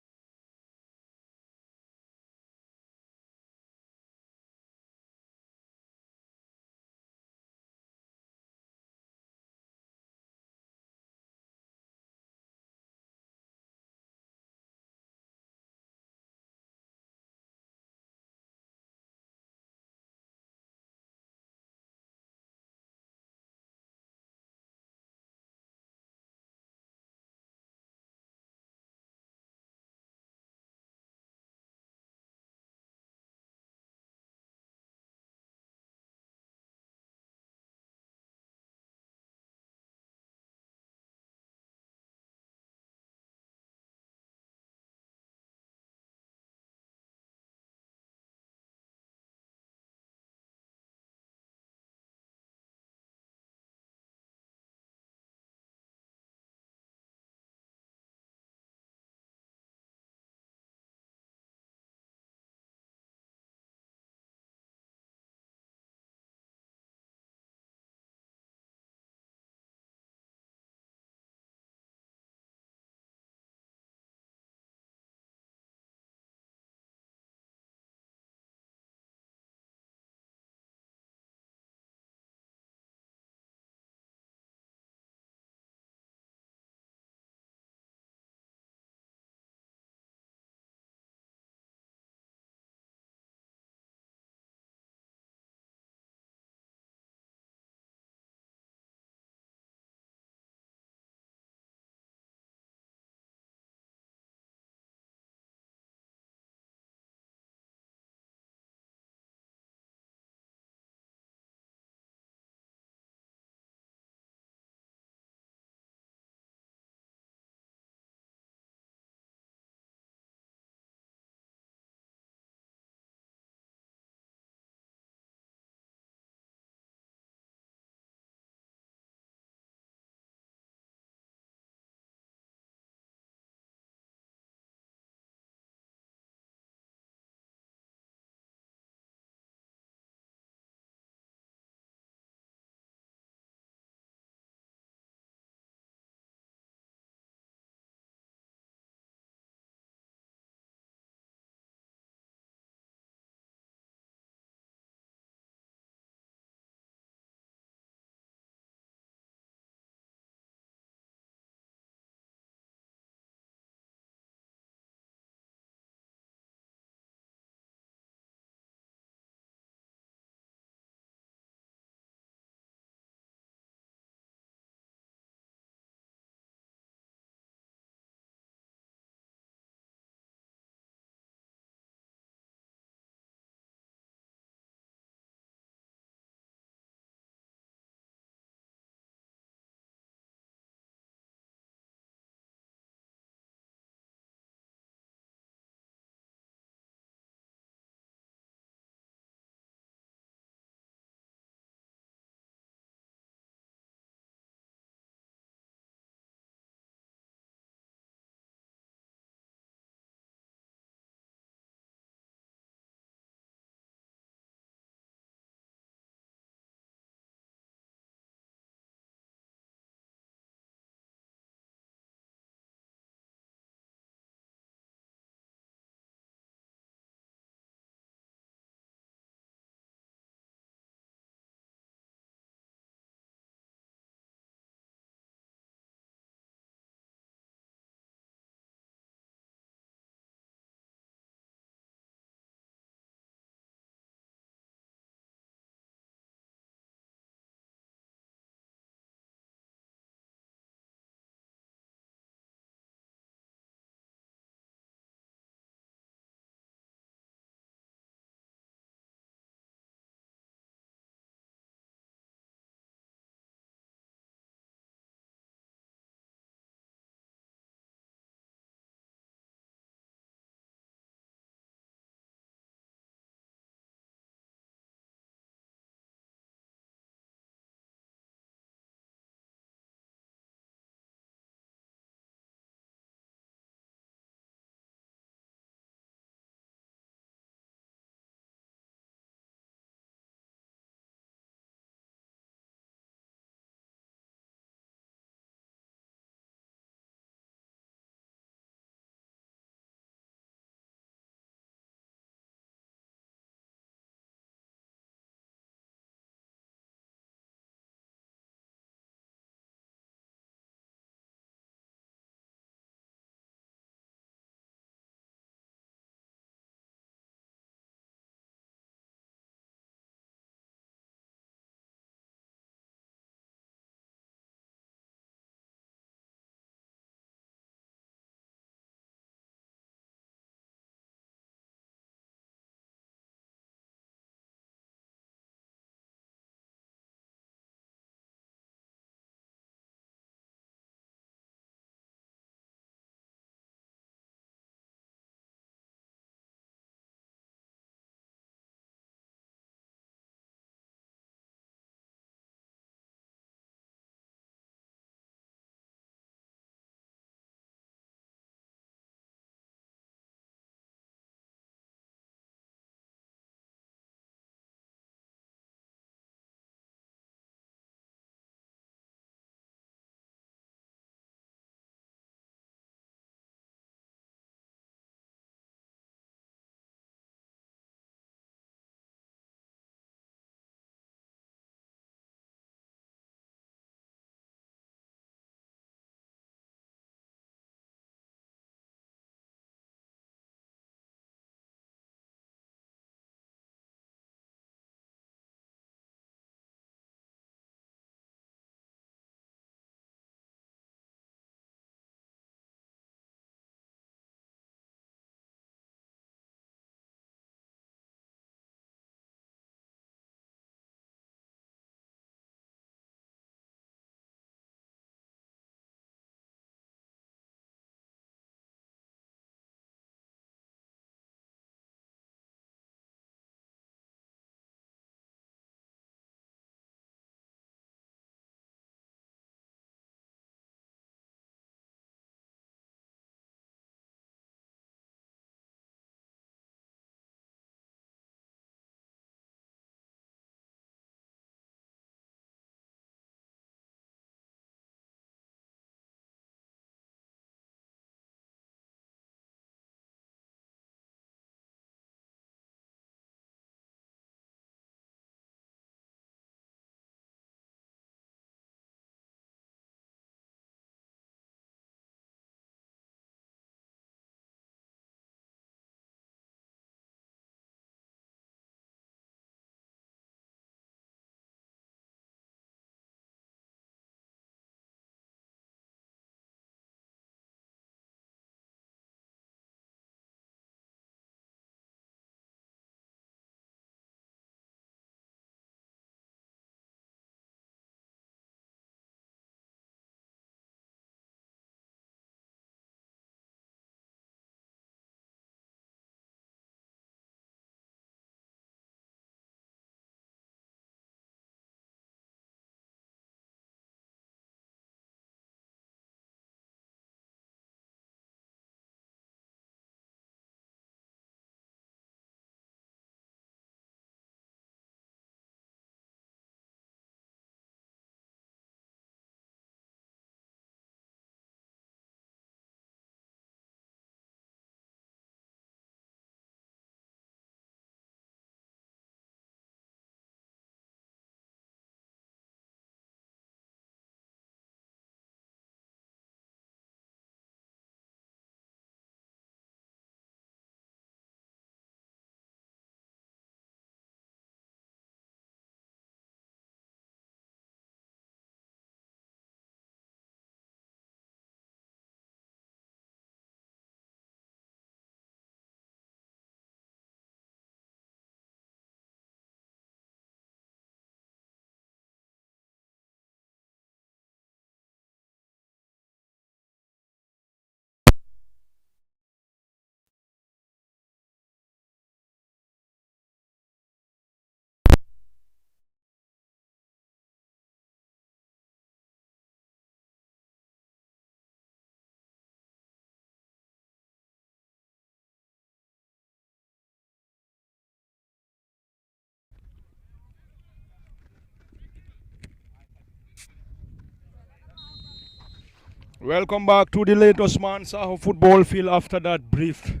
Welcome back to the latest Man Saho football field after that brief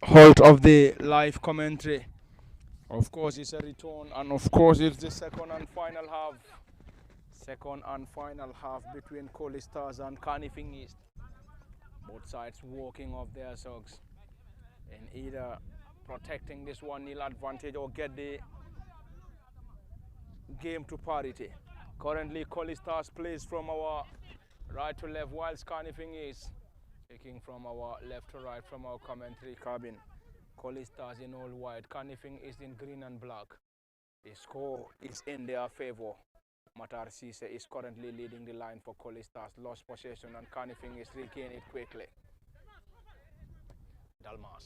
halt of the live commentary. Of course, it's a return, and of course, it's the second and final half. Second and final half between Colley Stars and Kanifing East. Both sides walking off their socks in either protecting this 1-0 advantage or get the game to parity. Currently, Colley Stars plays from our right to left, whilst Kanifing is taking from our left to right from our commentary cabin. Colley Stars in all white, Kanifing is in green and black. The score is in their favor. Matar Cisse is currently leading the line for Colley Stars. Lost possession and Kanifing is regaining it quickly. Dalmas.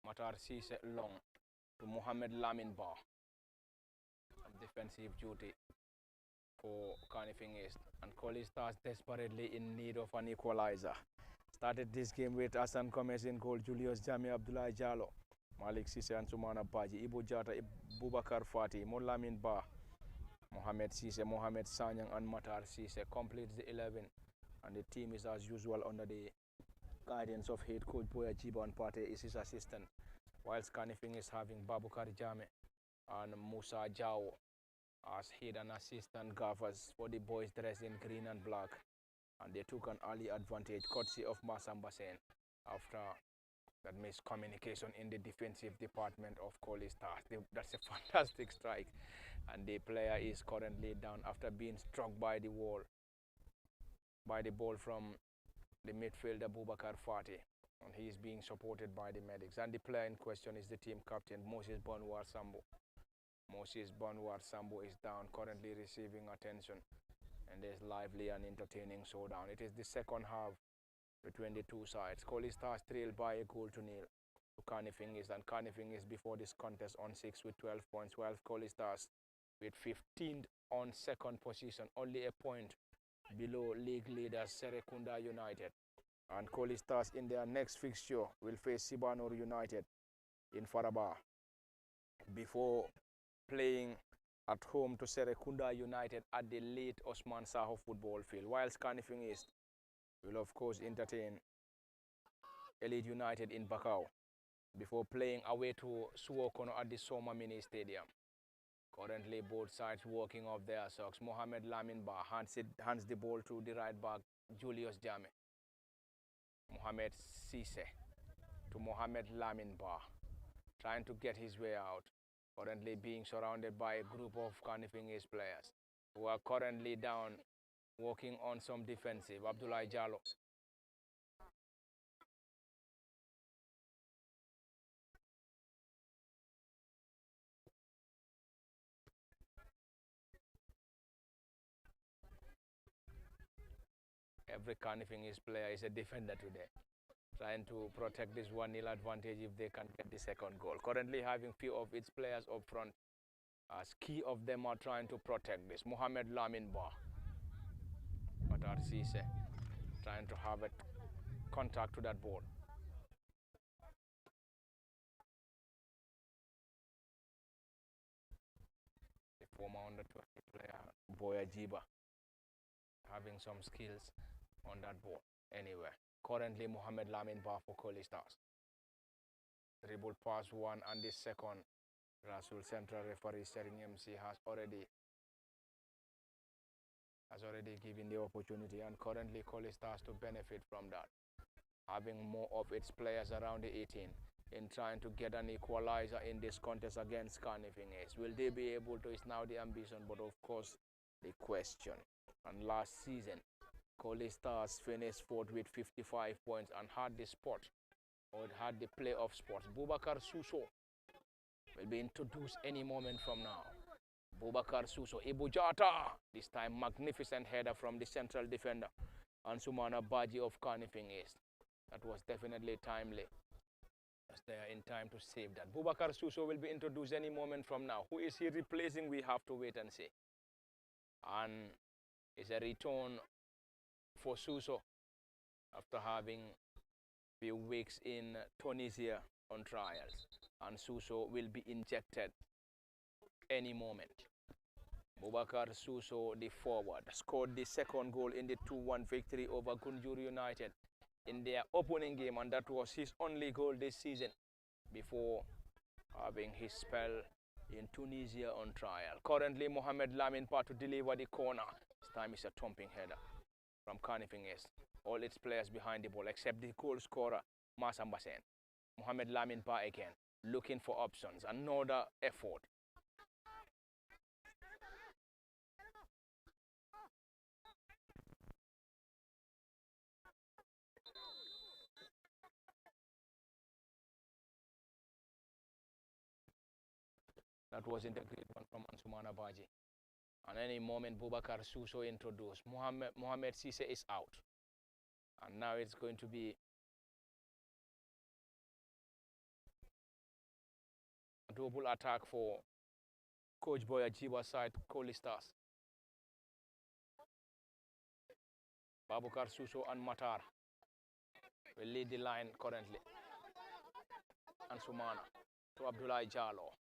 Matar Cisse long to Mohamed Lamin Ba. Defensive duty for Kanifing East, and Colley Stars desperately in need of an equalizer. Started this game with Hassan Gomez in goal, Julius Jami, Abdullah Jallo, Malik Cisse and Sumana Baji, Ibu Jata, Bubakar Fati, Molamin Ba, Mohamed Cisse, Mohamed Sanyang and Matar Cisse completes the 11, and the team is as usual under the guidance of head coach Boya Jiba and Pate is his assistant, whilst Kanifing is having Babukar Jame and Musa Jao as head and assistant gaffers for the boys dressed in green and black, and they took an early advantage courtesy of Masam Basen after that miscommunication in the defensive department of Colley Stars. That's a fantastic strike, and the player is currently down after being struck by the wall by the ball from the midfielder Bubakar Fati, and he is being supported by the medics, and the player in question is the team captain Moses Bonwar Sambo. Moses Bonwar Sambo is down, currently receiving attention, and there's lively and entertaining showdown. It is the second half between the two sides. Colley Stars trailed by a goal to nil to Kanifing East, and Kanifing is before this contest on 6 with 12 points, while Colley Stars with 15 on second position, only a point below league leaders Serekunda United. And Colley Stars in their next fixture will face Sibanur United in Faraba before playing at home to Serekunda United at the late Osman Saho football field, whilst Kanifing East will of course entertain Elite United in Bakau before playing away to Suwokono at the Soma Mini Stadium. Currently both sides working off their socks. Mohamed Lamin Ba hands the ball to the right back Julius Jame. Mohamed Cisse to Mohamed Lamin Ba, trying to get his way out. Currently being surrounded by a group of Kanifing East players who are currently down, working on some defensive. Abdullah Jallo. Every Kanifing East player is a defender today, trying to protect this 1-0 advantage if they can get the second goal. Currently having few of its players up front, as key of them are trying to protect this. Mohamed Lamin Ba, Matar Cisse, trying to have a contact to that ball. The former under 20 player, Boya Jiba, having some skills on that ball. Anyway, currently Mohamed Lamin Ba for Colley Stars. Dribble pass one, and the second. Rasul Central referee Sering MC has already given the opportunity, and currently Colley Stars to benefit from that, having more of its players around the 18 in trying to get an equalizer in this contest against Kanifing East. Will they be able to? It's now the ambition, but of course the question. And last season Colley Stars finished fourth with 55 points and had the spot, or it had the playoff spot. Bubakar Suso will be introduced any moment from now. Bubakar Suso, Ibu Jata, this time magnificent header from the central defender, and Sumana Baji of Kanifing East. That was definitely timely, as they are in time to save that. Bubakar Suso will be introduced any moment from now. Who is he replacing? We have to wait and see. And it's a return for Suso after having few weeks in Tunisia on trials, and Suso will be injected any moment. Bubakar Suso, the forward, scored the second goal in the 2-1 victory over Gunjur United in their opening game, and that was his only goal this season before having his spell in Tunisia on trial. Currently, Mohamed Lamin Part to deliver the corner. This time is a thumping header from Kanifing East. All its players behind the ball except the goal scorer, Masam Basen. Mohamed Lamin Pa again, looking for options. Another effort. That wasn't a great one from Ansumana Baji. And any moment, Bubakar Suso introduced. Mohamed Sise is out. And now it's going to be a double attack for Coach Boy Ajiba's side, Colley Stars. Babukar Suso and Matar will lead the line currently. Ansumana to Abdullah Jalo.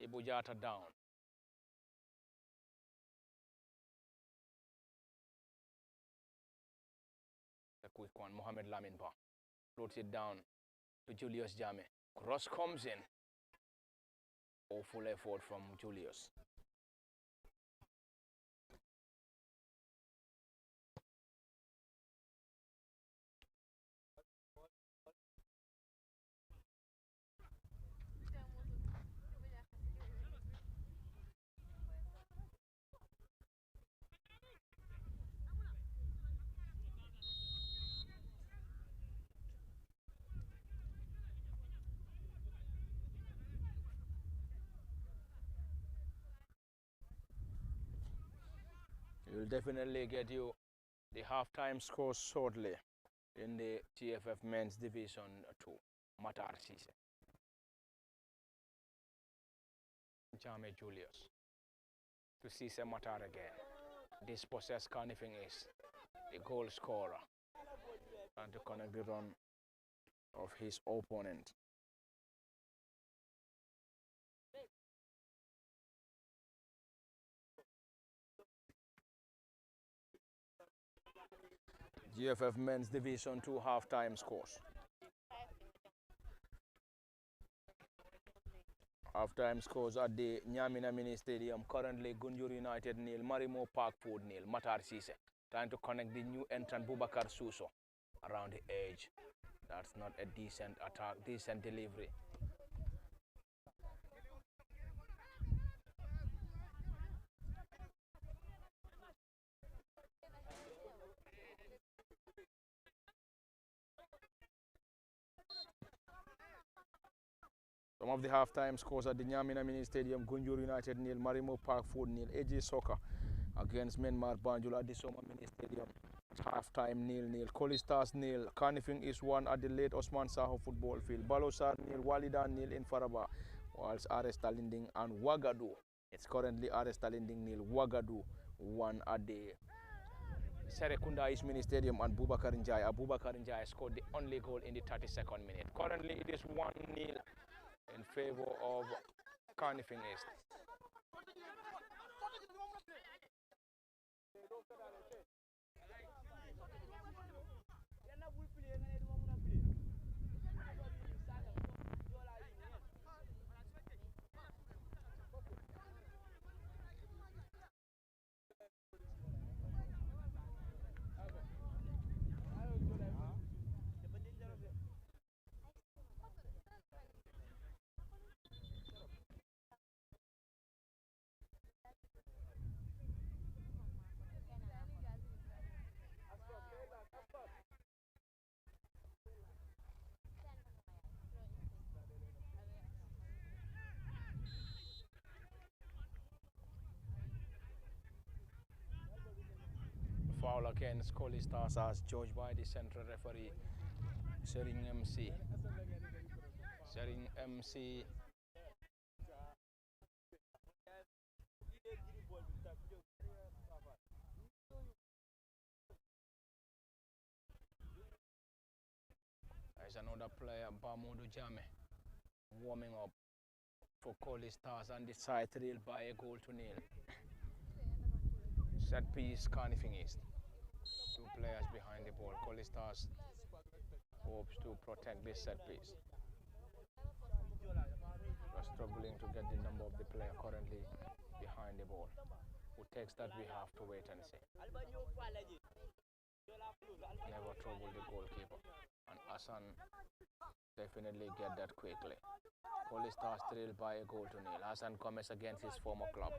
Ibujata down. A quick one. Mohamed Lamin Ba floats it down to Julius Jame. Cross comes in. Awful effort from Julius. We'll definitely get you the halftime scores shortly in the GFF Men's Division 2. Matar Sise. Jame Julius. To Sise Matar again. Dispossessed Kanifing is the goal scorer. And to connect the run of his opponent. GFF Men's Division 2 halftime scores. Halftime scores at the Nyamina Mini Stadium. Currently, Gunjur United nil, Marimo Park Food nil. Matar Sise trying to connect the new entrant Bubakar Suso around the edge. That's not a decent attack, decent delivery. Some of the halftime scores at the Nyamina Mini Stadium. Gunjur United nil, Marimo Park Food nil. AJ Soccer against Myanmar Banjul at the Soma Mini Stadium. Halftime 0-0. Colley Stars 0. Kanifing is 1 at the late Osman Saho football field. Balosar 0. Walidan 0 in Faraba. Whilst RS Talinding and Wagadu. It's currently RS Talinding 0. Wagadu 1 at the Serekunda East Mini Stadium, and Bubakar Njai. Abubakar Njai scored the only goal in the 32nd minute. Currently it is 1-0 in favor of Kanifing East. Foul against Colley Stars as judged by the central referee, Sering MC. Sering MC. There's another player, Bamudu Jame, warming up for Colley Stars and the side trailed by a goal to nil. Set piece, Kanifing East. Two players behind the ball. Colley Stars hopes to protect this set piece. We're struggling to get the number of the player currently behind the ball. Who takes that, we have to wait and see. Never trouble the goalkeeper. And Hassan definitely get that quickly. Colley Stars trailed by a goal to nil. Hassan comes against his former club.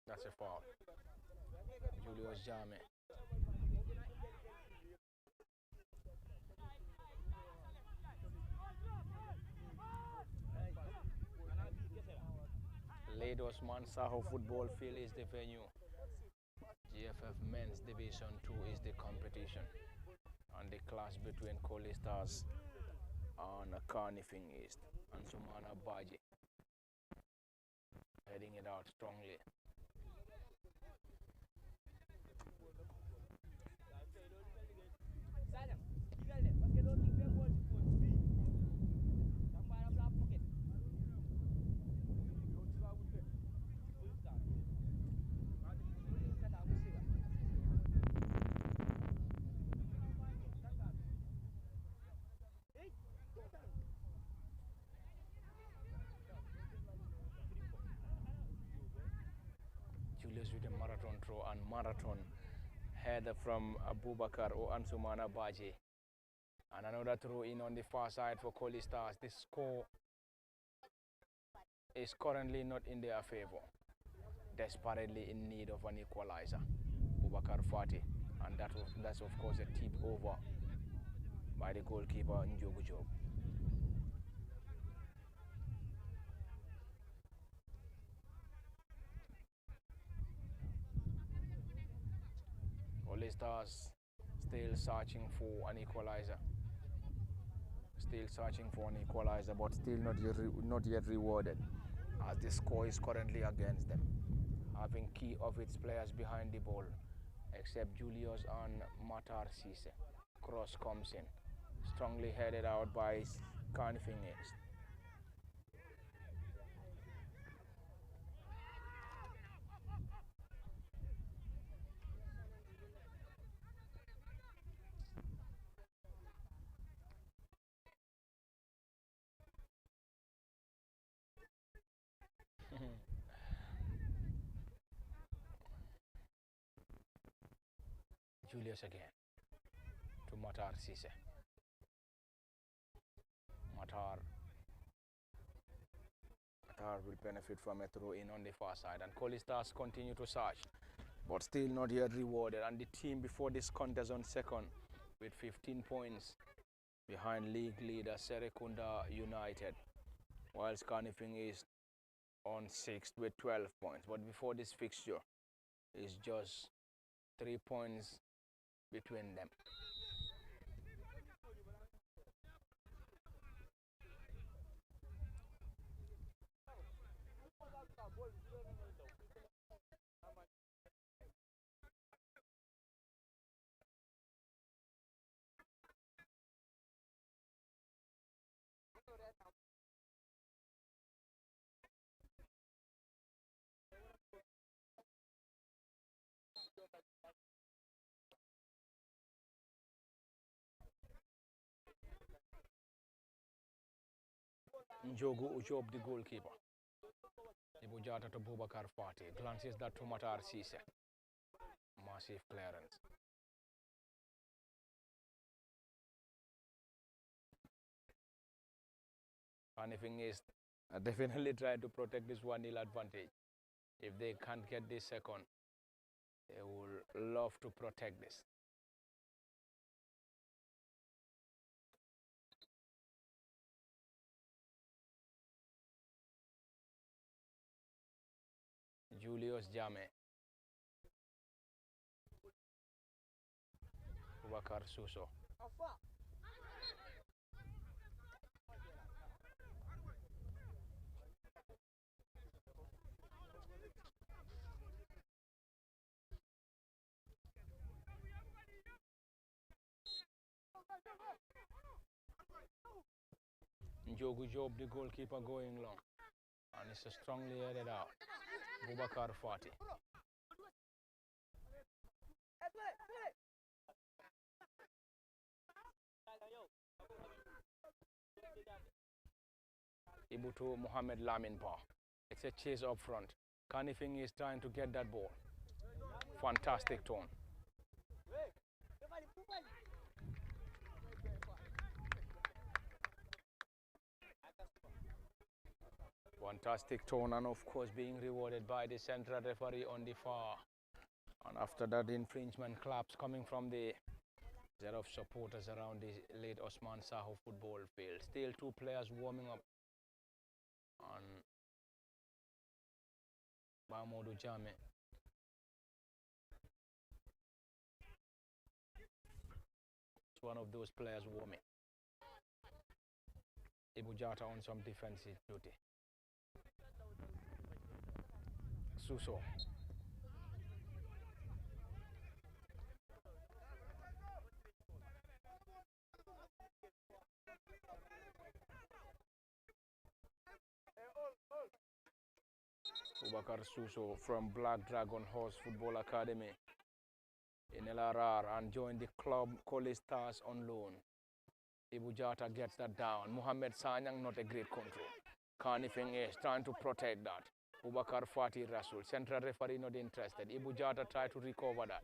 That's a foul. Julius Jame. Lados Mansaho Football Field is the venue. GFF Men's Division 2 is the competition. And the clash between Colley Stars and Kanifing East and Sumana Baji. Heading it out strongly. Julius with a marathon throw and marathon header from Abubakar or Ansumana Baji. And another throw in on the far side for Colley Stars. The score is currently not in their favor. Desperately in need of an equalizer. Abubakar Fati. And that's of course a tip over by the goalkeeper Njogu Job. Colley Stars still searching for an equalizer. But still not yet rewarded, as the score is currently against them. Having key of its players behind the ball, except Julius and Matar Sise. Cross comes in, strongly headed out by Kanifing East. Julius again to Matar Sise. Matar will benefit from a throw in on the far side, and Colley Stars continue to search, but still not yet rewarded. And the team before this contest on second with 15 points behind league leader Serekunda United, whilst Kanifing is on 6th with 12 points. But before this fixture is just 3 points between them. Njogu Ujob, the goalkeeper. Ibujata to Bubakar Fati. Glances that to Matar Sise. Massive clearance. Kanifing is definitely trying to protect this 1-0 advantage. If they can't get this second, they will love to protect this. Julius Jame. Abubakar Suso. Njogu Job, the goalkeeper, going long. And it's a strongly headed out. Bubakar Fati. Ibutu Mohamed Lamin Ba. It's a chase up front. Kanifing is trying to get that ball. Fantastic turn. Fantastic turn, and of course being rewarded by the central referee on the far. And after that, infringement claps coming from the set of supporters around the late Osman Saho football field. Still two players warming up. And Bamodu Jame. It's one of those players warming. Ibu Jata on some defensive duty. Suso. Bubakar Suso from Black Dragon Horse Football Academy in LRR and joined the club Colley Stars on loan. Ibu Jata gets that down. Mohamed Sanyang not a great control. Kanifing is trying to protect that. Bubakar Fati Rasul, central referee not interested. Ibu Jata tried to recover that.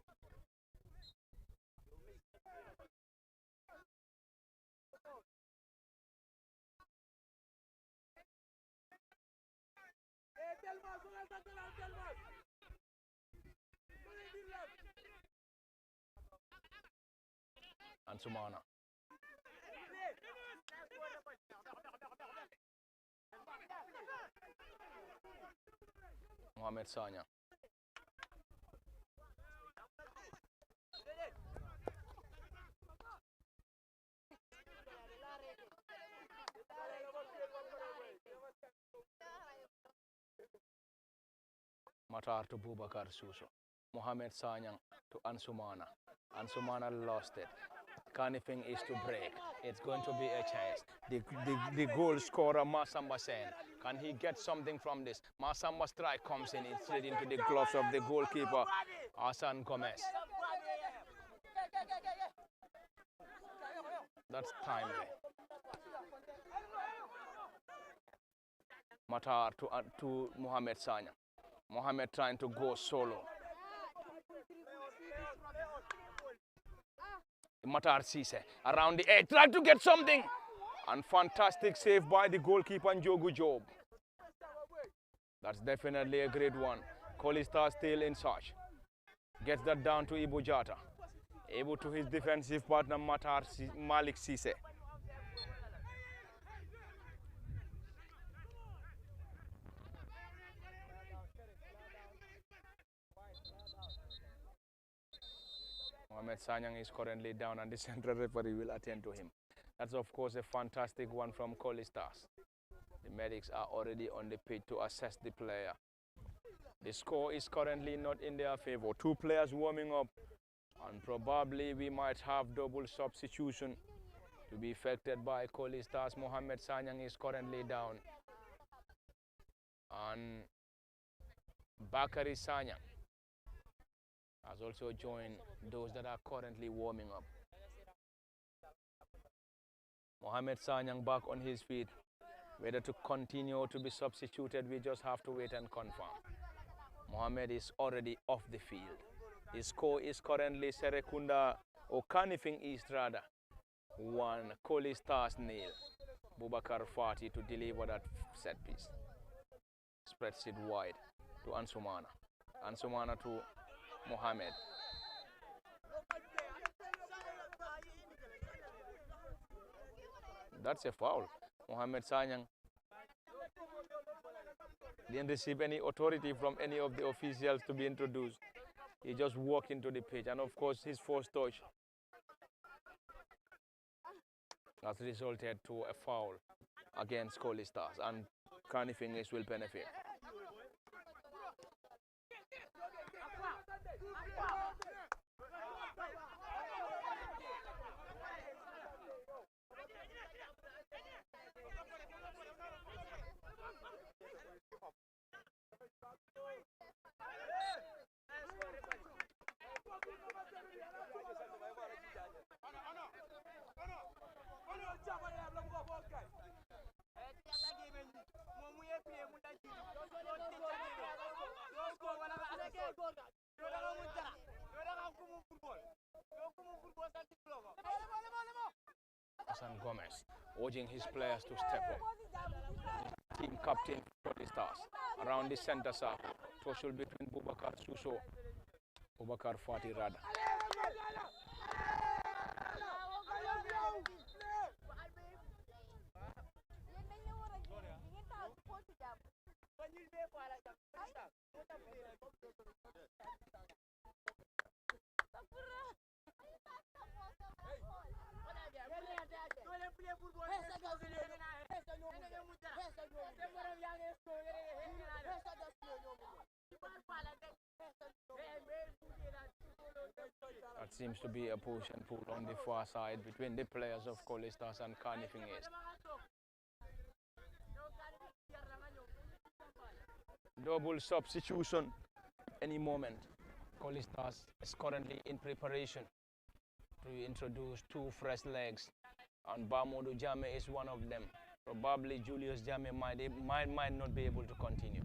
And Sumana. Mohamed Sanya. Matar to Bubakar Suso. Mohamed Sanyang to Ansumana. Ansumana lost it. Kanifing is to break. It's going to be a chance. The goal scorer, Masamba Sen. Can he get something from this? Masamba strike comes in straight into the gloves of the goalkeeper, Hassan Gomez. That's timely. Matar to Mohamed Sanya. Mohamed trying to go solo. Matar Sise around the edge, trying to get something. And fantastic save by the goalkeeper Njogu Job. That's definitely a great one. Colley Stars still in search. Gets that down to Ibu Jata. Able to his defensive partner Malik Sise. Mohamed Sanyang is currently down and the central referee will attend to him. That's of course a fantastic one from Colley Stars. The medics are already on the pitch to assess the player. The score is currently not in their favor. Two players warming up and probably we might have double substitution to be affected by Colley Stars. Mohamed Sanyang is currently down. And Bakari Sanyang has also joined those that are currently warming up. Mohamed Sanyang back on his feet. Whether to continue or to be substituted, we just have to wait and confirm. Mohamed is already off the field. His score is currently Serekunda or Kanifing East rather 1, Colley Stars 0. Bubakar Fati to deliver that set piece. Spreads it wide to Ansumana. Ansumana to Mohamed. That's a foul. Mohamed Sanyang didn't receive any authority from any of the officials to be introduced. He just walked into the pitch, and of course his first touch has resulted to a foul against Colley Stars, and Kanifing will benefit. Hassan Gomez urging his players to step up. Team captain for the Stars around the center circle. Toss between Bubakar Suso, Bubakar Fatih Rada. That seems to be a push and pull on the far side between the players of Colley Stars and Kanifing East. Double substitution any moment. Colley Stars is currently in preparation to introduce two fresh legs, and Bamodu Jame is one of them. Probably Julius Jame might not be able to continue.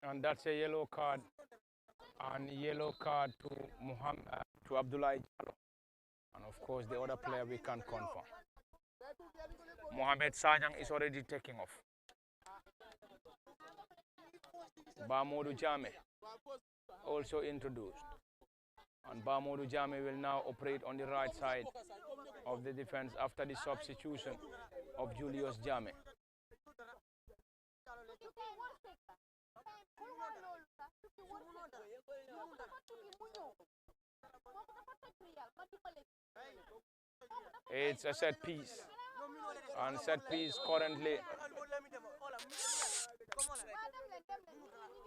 And that's a yellow card, and yellow card to Abdullah Jallo. And of course, the other player we can't confirm. Mohamed Sajang is already taking off. Bamodu Jame also introduced. And Bamodu Jame will now operate on the right side of the defense after the substitution of Julius Jame. It's a set piece, and set piece currently.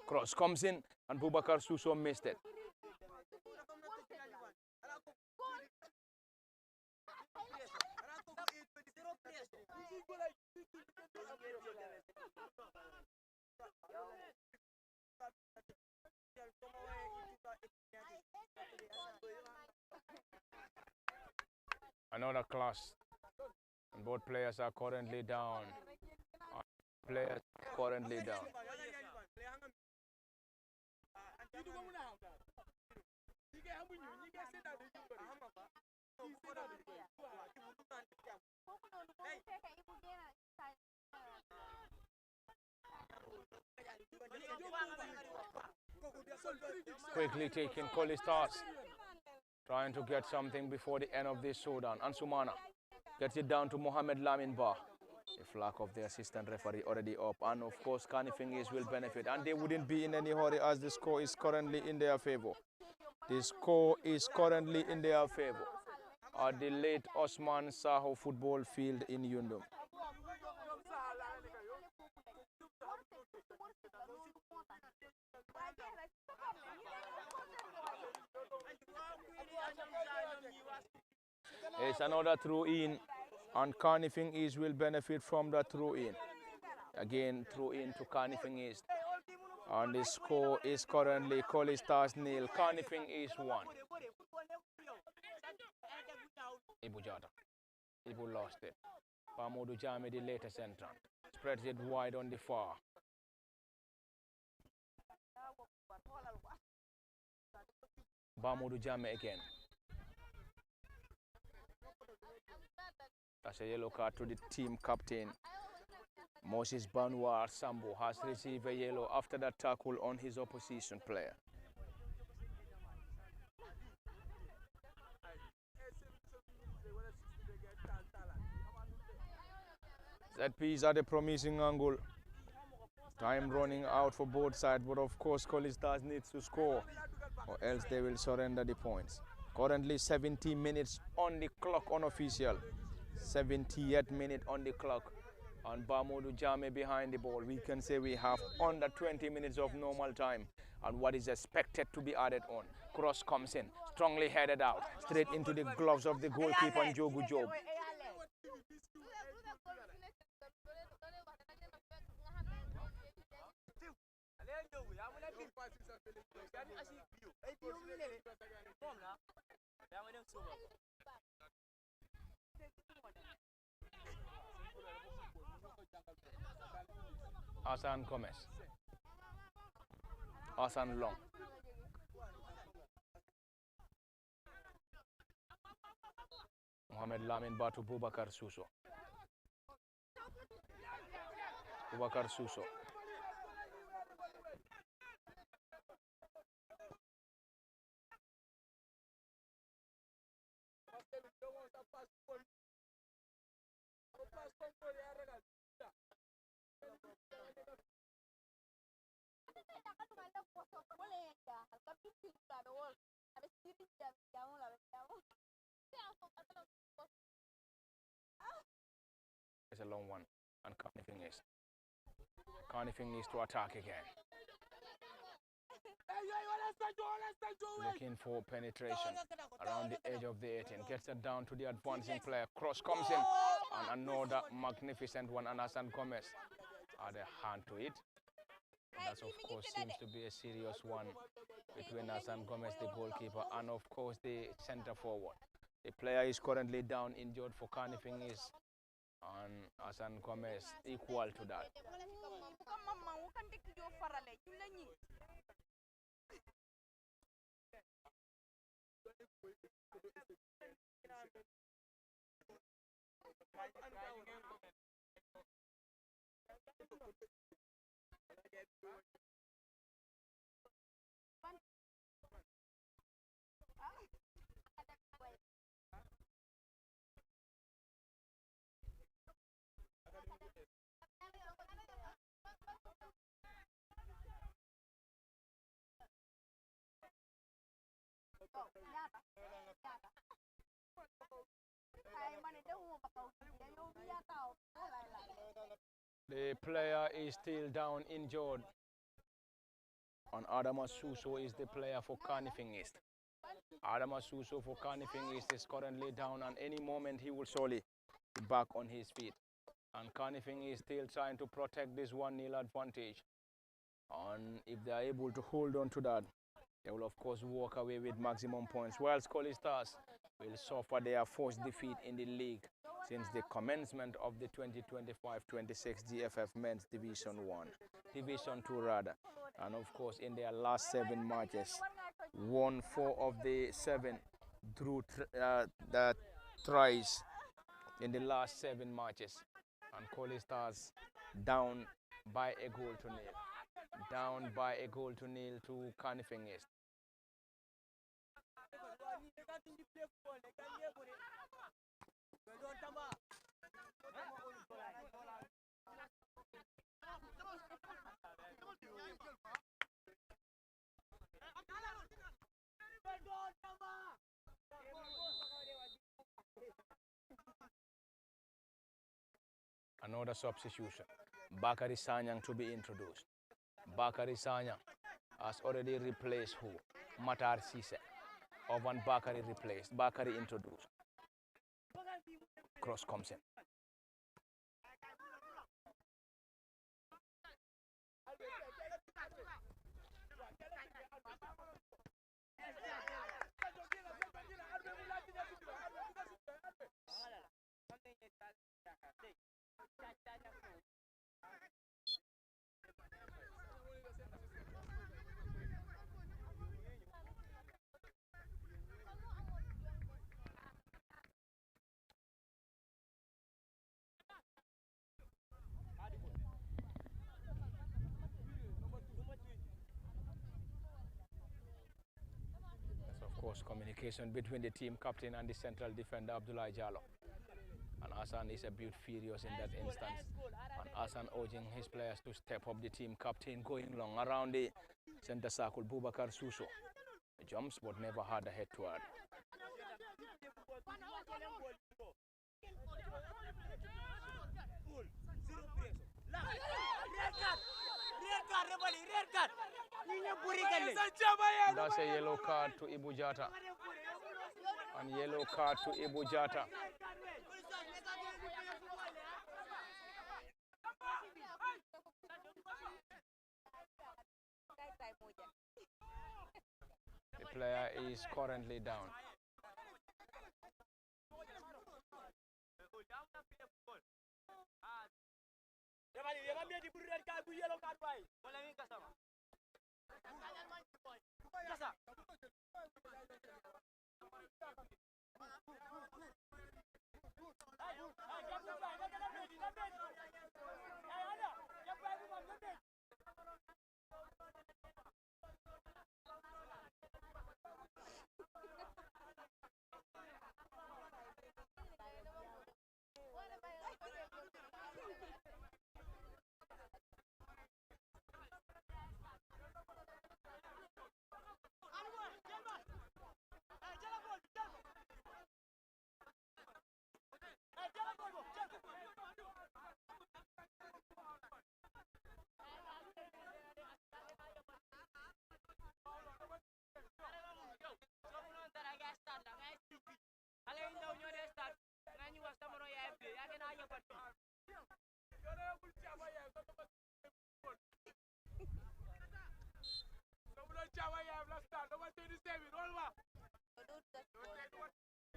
Cross comes in, and Bubakar Suso missed it. Another class, and both players are currently down. Players currently down. Quickly taking Colley Stars, trying to get something before the end of this showdown. Ansumana gets it down to Mohamed Lamin Ba. The flag of the assistant referee already up, and of course Kanifing East will benefit, and they wouldn't be in any hurry as the score is currently in their favor. The score is currently in their favor at the late Osman Saho football field in Yundum. It's another throw-in, and Kanifing East will benefit from the throw-in. Again, throw-in to Kanifing East. And the score is currently Colley Stars 0, Kanifing East 1. Ibu Jata. Ibu lost it. Bamodu Jame, the latest entrant. Spreads it wide on the far. Bamodu Jame again. That's a yellow card to the team captain. Moses Banwar Sambo has received a yellow after that tackle on his opposition player. That piece at a promising angle. Time running out for both sides, but of course Colley Stars needs to score or else they will surrender the points. Currently 70 minutes on the clock unofficial. 70th minute on the clock. And Bamodu Jame behind the ball. We can say we have under 20 minutes of normal time. And what is expected to be added on. Cross comes in, strongly headed out, straight into the gloves of the goalkeeper Njogu Job. Hassan Gomez. Hassan Long. Mohamed Lamin Batu Boubacar Suso. Boubacar Suso. It's a long one, and Kanifing needs to attack again. Looking for penetration around the edge of the 18. Gets it down to the advancing player. Cross comes in, and another magnificent one. And Hassan Gomez had a hand to it. That, of course, seems to be a serious one between Hassan Gomez, the goalkeeper, and, of course, the center forward. The player is currently down injured for Kanifing is, and Hassan Gomez equal to that. The player is still down injured. And Adama Suso is the player for Kanifing East. Adama Suso for Kanifing East is currently down, and any moment he will surely be back on his feet. And Kanifing is still trying to protect this 1-0 advantage. And if they are able to hold on to that, they will of course walk away with maximum points, whilst Colley Stars will suffer their first defeat in the league since the commencement of the 2025-26 GFF Men's Division 1, Division 2 rather. And of course in their last 7 matches, won 4 of the 7, drew the tries in the last 7 matches. And Colley Stars down by a goal to nil. Down by a goal to nil to Kanifing East. Another substitution. Bakari Sanyang to be introduced. Bakari Sanyang has already replaced who? Matar Sise. Ovan Bakari replaced. Bakari introduced. Cross comes in. course, communication between the team captain and the central defender, Abdullah Jallo. And Hassan is a bit furious in that instance. And Hassan urging his players to step up. The team captain going long around the center circle, Boubacar Suso. Jumps but never had a head toward. That's a yellow card to Ibu Jata. And yellow card to Ibu Jata. The player is currently down.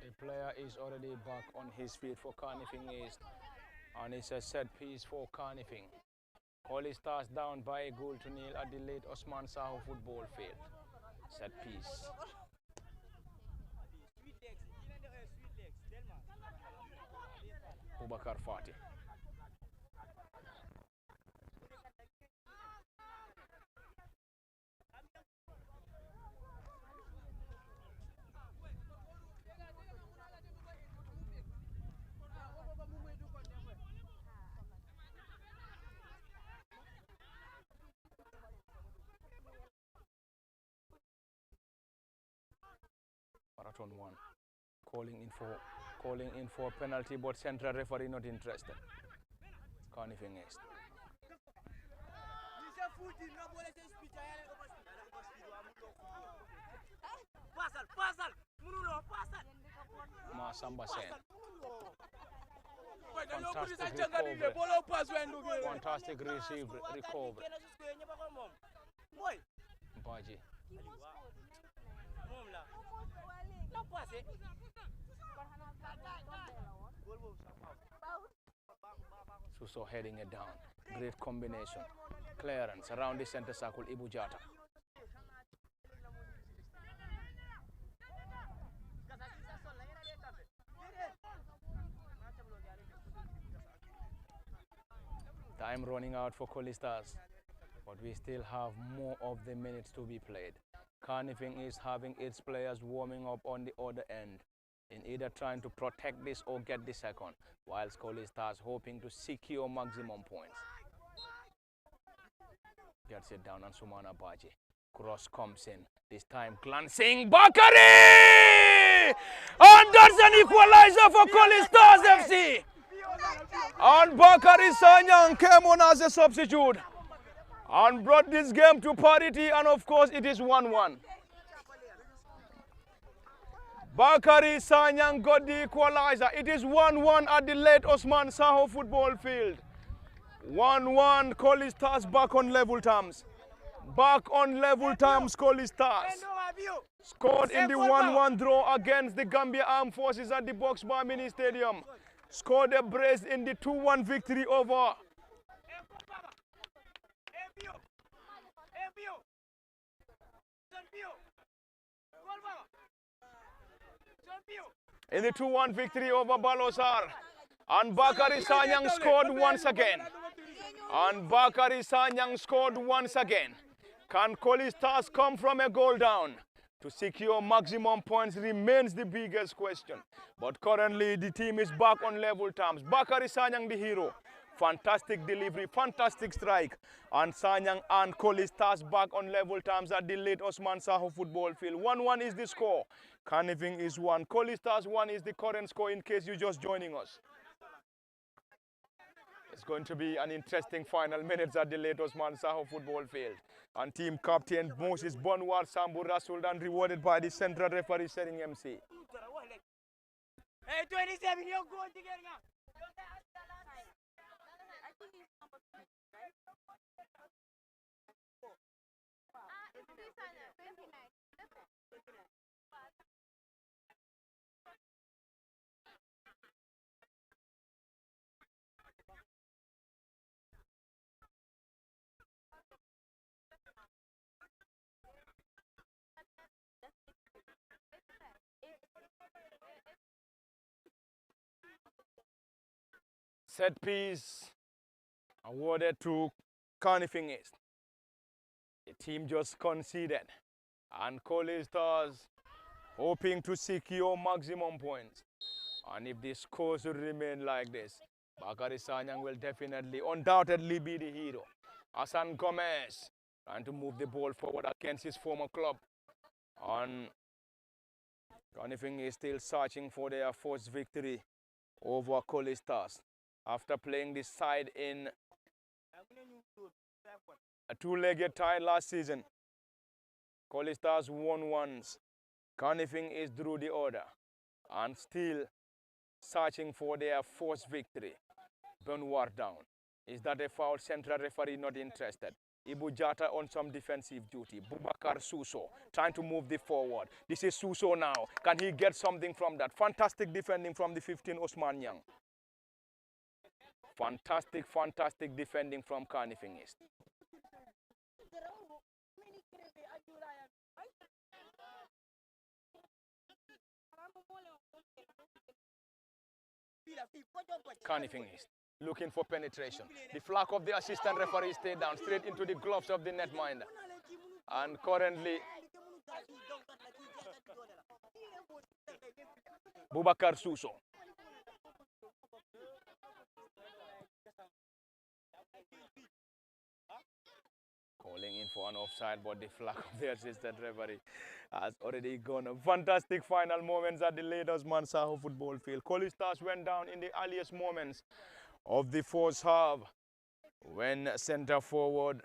The player is already back on his feet for Kanifing East, and it's a set piece for Kanifing. Colley Stars down by a goal to nil at the late Osman Saho football field. Set piece. Boubacar Fati. Marathon 1 calling in for penalty, but central referee not interested. Kanifing East. Masamba Sen. Fantastic recovery. Baji. Suso heading it down. Great combination. Clearance around the center circle, Ibu Jata. Time running out for Colley Stars, but we still have more of the minutes to be played. Kanifing is having its players warming up on the other end, in either trying to protect this or get the second, whilst Colley Stars hoping to secure maximum points. Gets it down on Sumana Baji. Cross comes in, this time glancing Bakari! And that's an equalizer for Colley Stars FC! And Bakari Sanyang came on as a substitute and brought this game to parity, and of course it is 1-1. Bakari Sanyang got the equalizer. It is 1-1 at the late Osman Saho football field. 1-1, Colley Stars back on level terms. Back on level terms, Colley Stars. Scored in the 1-1 draw against the Gambia Armed Forces at the Box Bar Mini Stadium. Scored a brace in the 2-1 victory over Balosar. And Bakari Sanyang scored once again. Can Colley Stars come from a goal down? To secure maximum points remains the biggest question. But currently, the team is back on level terms. Bakari Sanyang, the hero. Fantastic delivery, fantastic strike. And Sanyang and Colley Stars back on level terms at the late Osman Saho football field. 1-1 is the score. Kanifing is 1. Colley Stars 1 is the current score in case you're just joining us. It's going to be an interesting final minutes at the late Osman Saho football field. And team captain Moses Bonwar Sambu Rasul and rewarded by the central referee setting MC. Hey, 27, you're going to get now. Set piece awarded to Kanifing East. The team just conceded. And Colley Stars hoping to secure maximum points. And if the scores will remain like this, Bakari Sanyang will definitely, undoubtedly be the hero. Hassan Gomez trying to move the ball forward against his former club. And Kanifing is still searching for their first victory over Colley Stars. After playing this side in a two-legged tie last season, Colley Stars won once. Kanifing is drew the order and still searching for their first victory. Benwar down. Is that a foul? Central referee not interested. Ibu Jata on some defensive duty. Bubakar Suso trying to move the forward. This is Suso now. Can he get something from that? Fantastic defending from the 15 Osman Young. Fantastic, fantastic defending from Kanifing East. Kanifing East looking for penetration. The flag of the assistant referee stayed down straight into the gloves of the netminder. And currently, Bubakar Suso. Calling in for an offside, but the flag of the assistant referee has already gone. Fantastic final moments at the late Osman Saho football field. Colley Stars went down in the earliest moments of the first half when center forward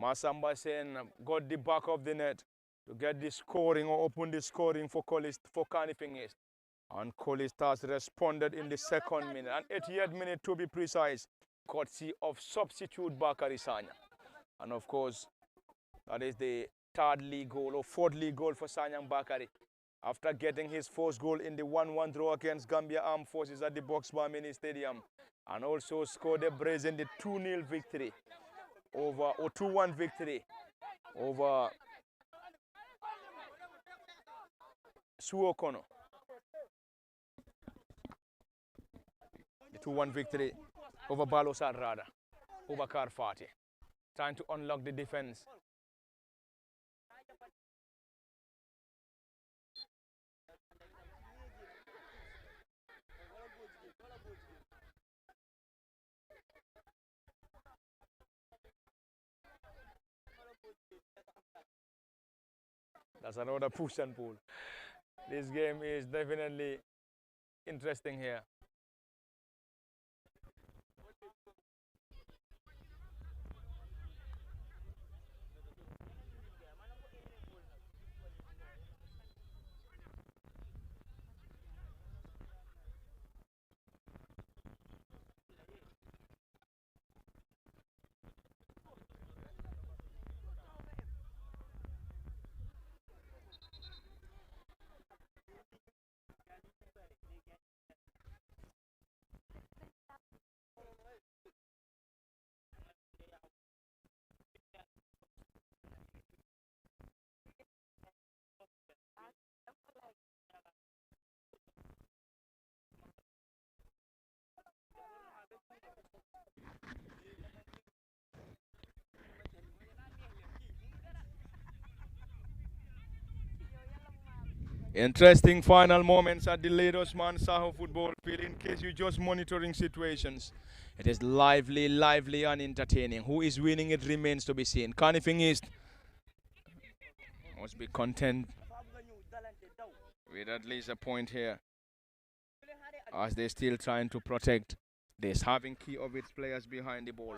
Masamba Sen got the back of the net to get the scoring or open the scoring for Kanifing East. And Colley Stars responded in the second minute, and 88th minute to be precise, courtesy of substitute Bakari Sanyang. And of course, that is the third league goal or fourth league goal for Sanyang Bakari. After getting his first goal in the 1-1 draw against Gambia Armed Forces at the Boxbar Mini Stadium. And also scored a brazen the 2-0 victory over, or 2-1 victory over Suokono. The 2-1 victory over Balosan Rada, Bubakar Fatih. Trying to unlock the defense. That's another push and pull. This game is definitely interesting here. Interesting final moments at the late Osman Saho football field. In case you're just monitoring situations, it is lively, lively and entertaining. Who is winning it remains to be seen. Kanifing East must be content with at least a point here, as they're still trying to protect this, having key of its players behind the ball.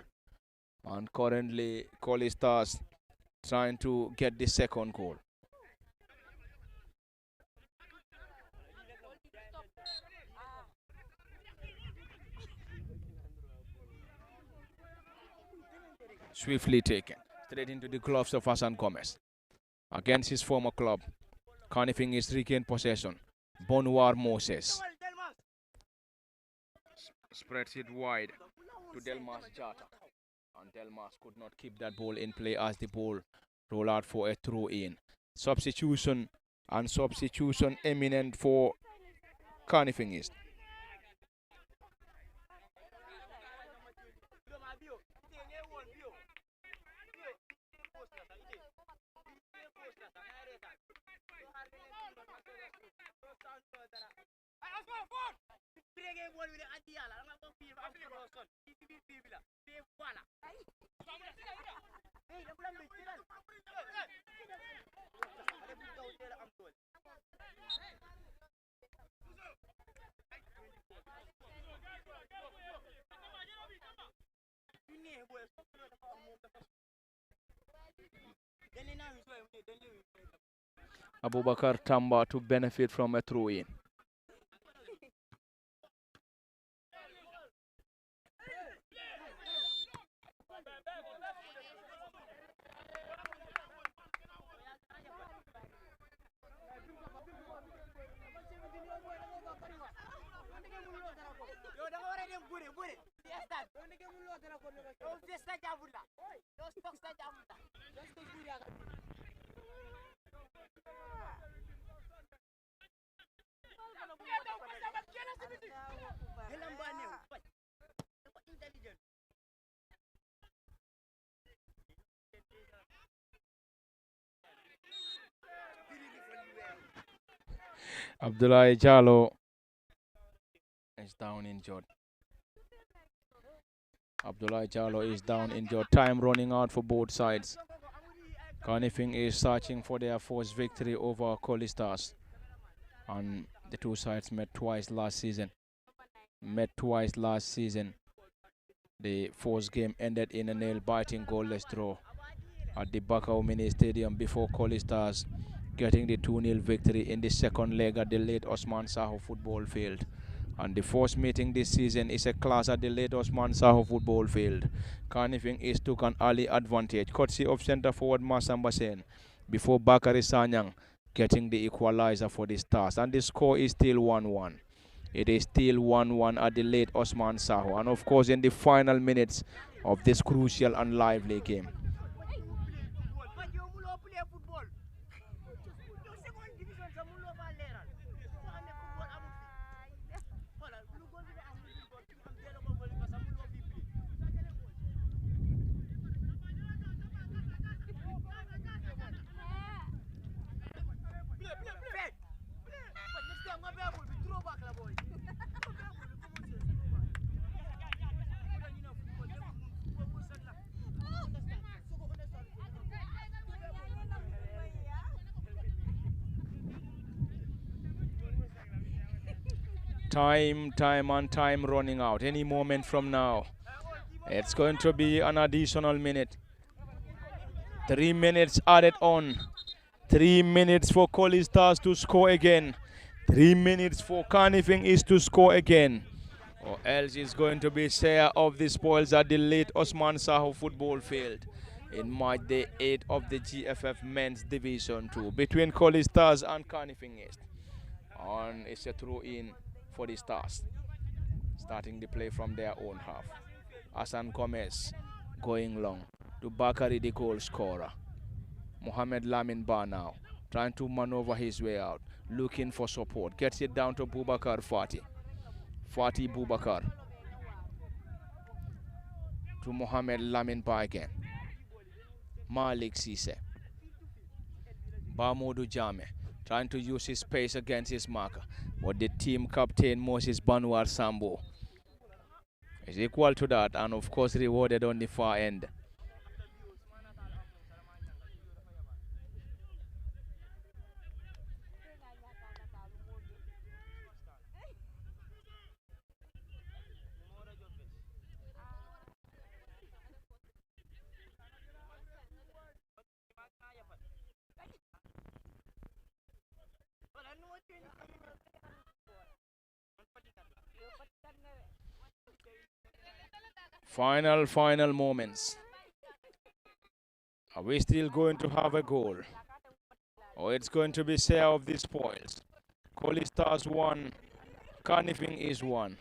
And currently, Colley Stars trying to get the second goal. Swiftly taken straight into the gloves of Hassan Gomez against his former club. Kanifing is regained possession. Bonwar Moses spreads it wide to Delmas Jata, and Delmas could not keep that ball in play as the ball rolled out for a throw in. Substitution imminent for Kanifing East. Abubakar Tamba to benefit from a throw in. Abdullah Jalo is down injured. Abdullah Jalo is down injured. Time running out for both sides. Kanifing is searching for their first victory over Colley Stars. And the two sides met twice last season. The first game ended in a nail-biting goalless draw at the Bakau Mini Stadium before Colley Stars getting the 2-0 victory in the second leg at the late Osman Saho football field. And the first meeting this season is a clash at the late Osman Saho football field. Kanifing East took an early advantage, courtesy of centre forward Masamba Sen, before Bakari Sanyang getting the equalizer for the Stars. And the score is still 1-1. It is still 1-1 at the late Osman Saho. And of course, in the final minutes of this crucial and lively game. Time running out. Any moment from now, it's going to be an additional minute. 3 minutes added on. 3 minutes for Colley Stars to score again. 3 minutes for Kanifing East to score again. Or else it's going to be share of the spoils at the late Osman Saho football field in March the 8th of the GFF Men's Division 2 between Colley Stars and Kanifing East. And it's a throw in for the Stars, starting the play from their own half. Hassan Gomez going long to Bakari, the goal scorer. Mohamed Lamin Ba now trying to maneuver his way out, looking for support. Gets it down to Bubakar Fati. Fati Bubakar to Mohamed Lamin Ba again. Malik Sise. Bamodu Jame trying to use his pace against his marker. But the team captain, Moses Banwar Sambo, is equal to that and of course rewarded on the far end. Final moments. Are we still going to have a goal? Or it's going to be share of the spoils? Colley Stars 1, Kanifing is 1.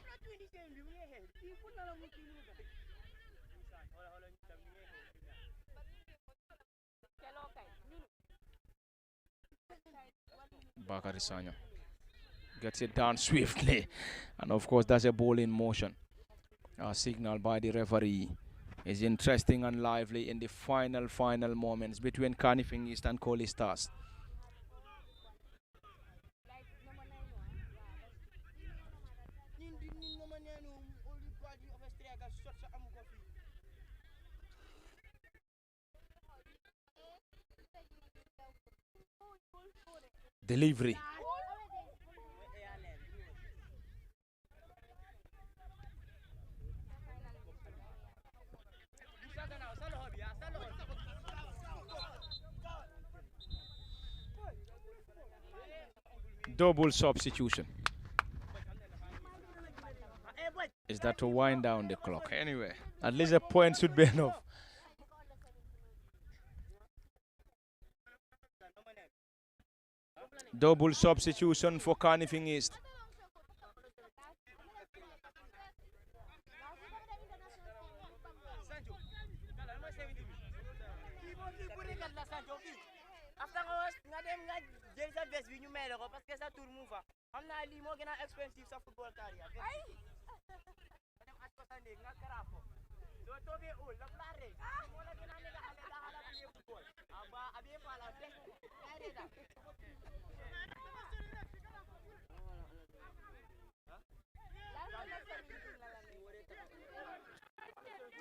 Bakari Sanya gets it down swiftly. And of course, that's a ball in motion. Signal by the referee is interesting and lively in the final moments between Kanifing East and Colley Stars. Delivery. Double substitution. Is that to wind down the clock? Anyway, at least a point should be enough. Double substitution for Kanifing East.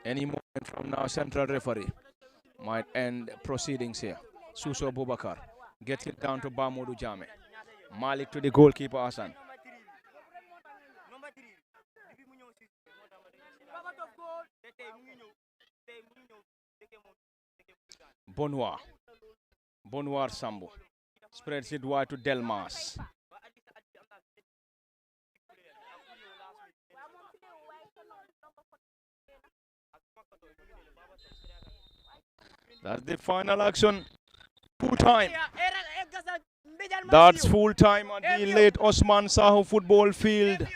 Any moment from now, central referee might end proceedings here. Suso Bubakar gets it down to Bamodu Jame. Malik to the goalkeeper Hassan. Bonwar Sambo spreads it wide to Delmas. That's the final action. Full time. That's full time at the late Osman Saho football field.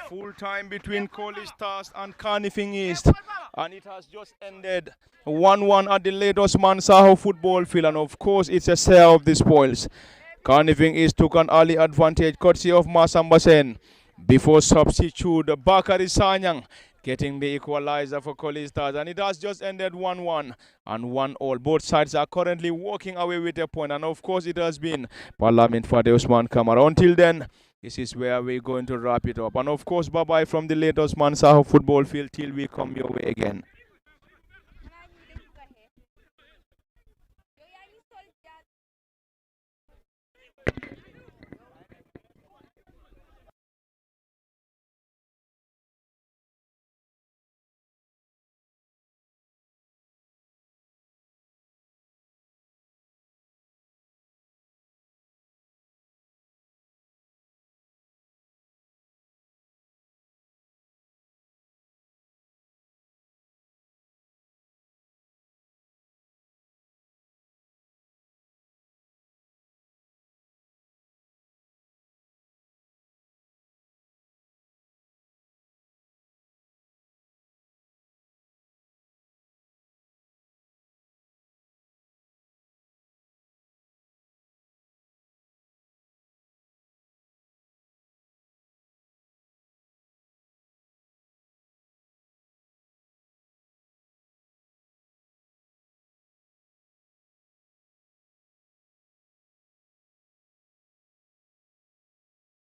Full time between Colley Stars and Kanifing East. And it has just ended 1-1 at the late Osman Saho football field. And of course, it's a share of the spoils. Kanifing East took an early advantage courtesy of Masamba Sen. Before substitute, Bakari Sanyang getting the equalizer for Colley Stars, and it has just ended 1-1 and 1-1. Both sides are currently walking away with a point, and of course it has been Parliament for the Osman Kamara. Until then, this is where we're going to wrap it up. And of course, bye-bye from the late Osman Saho football field till we come your way again.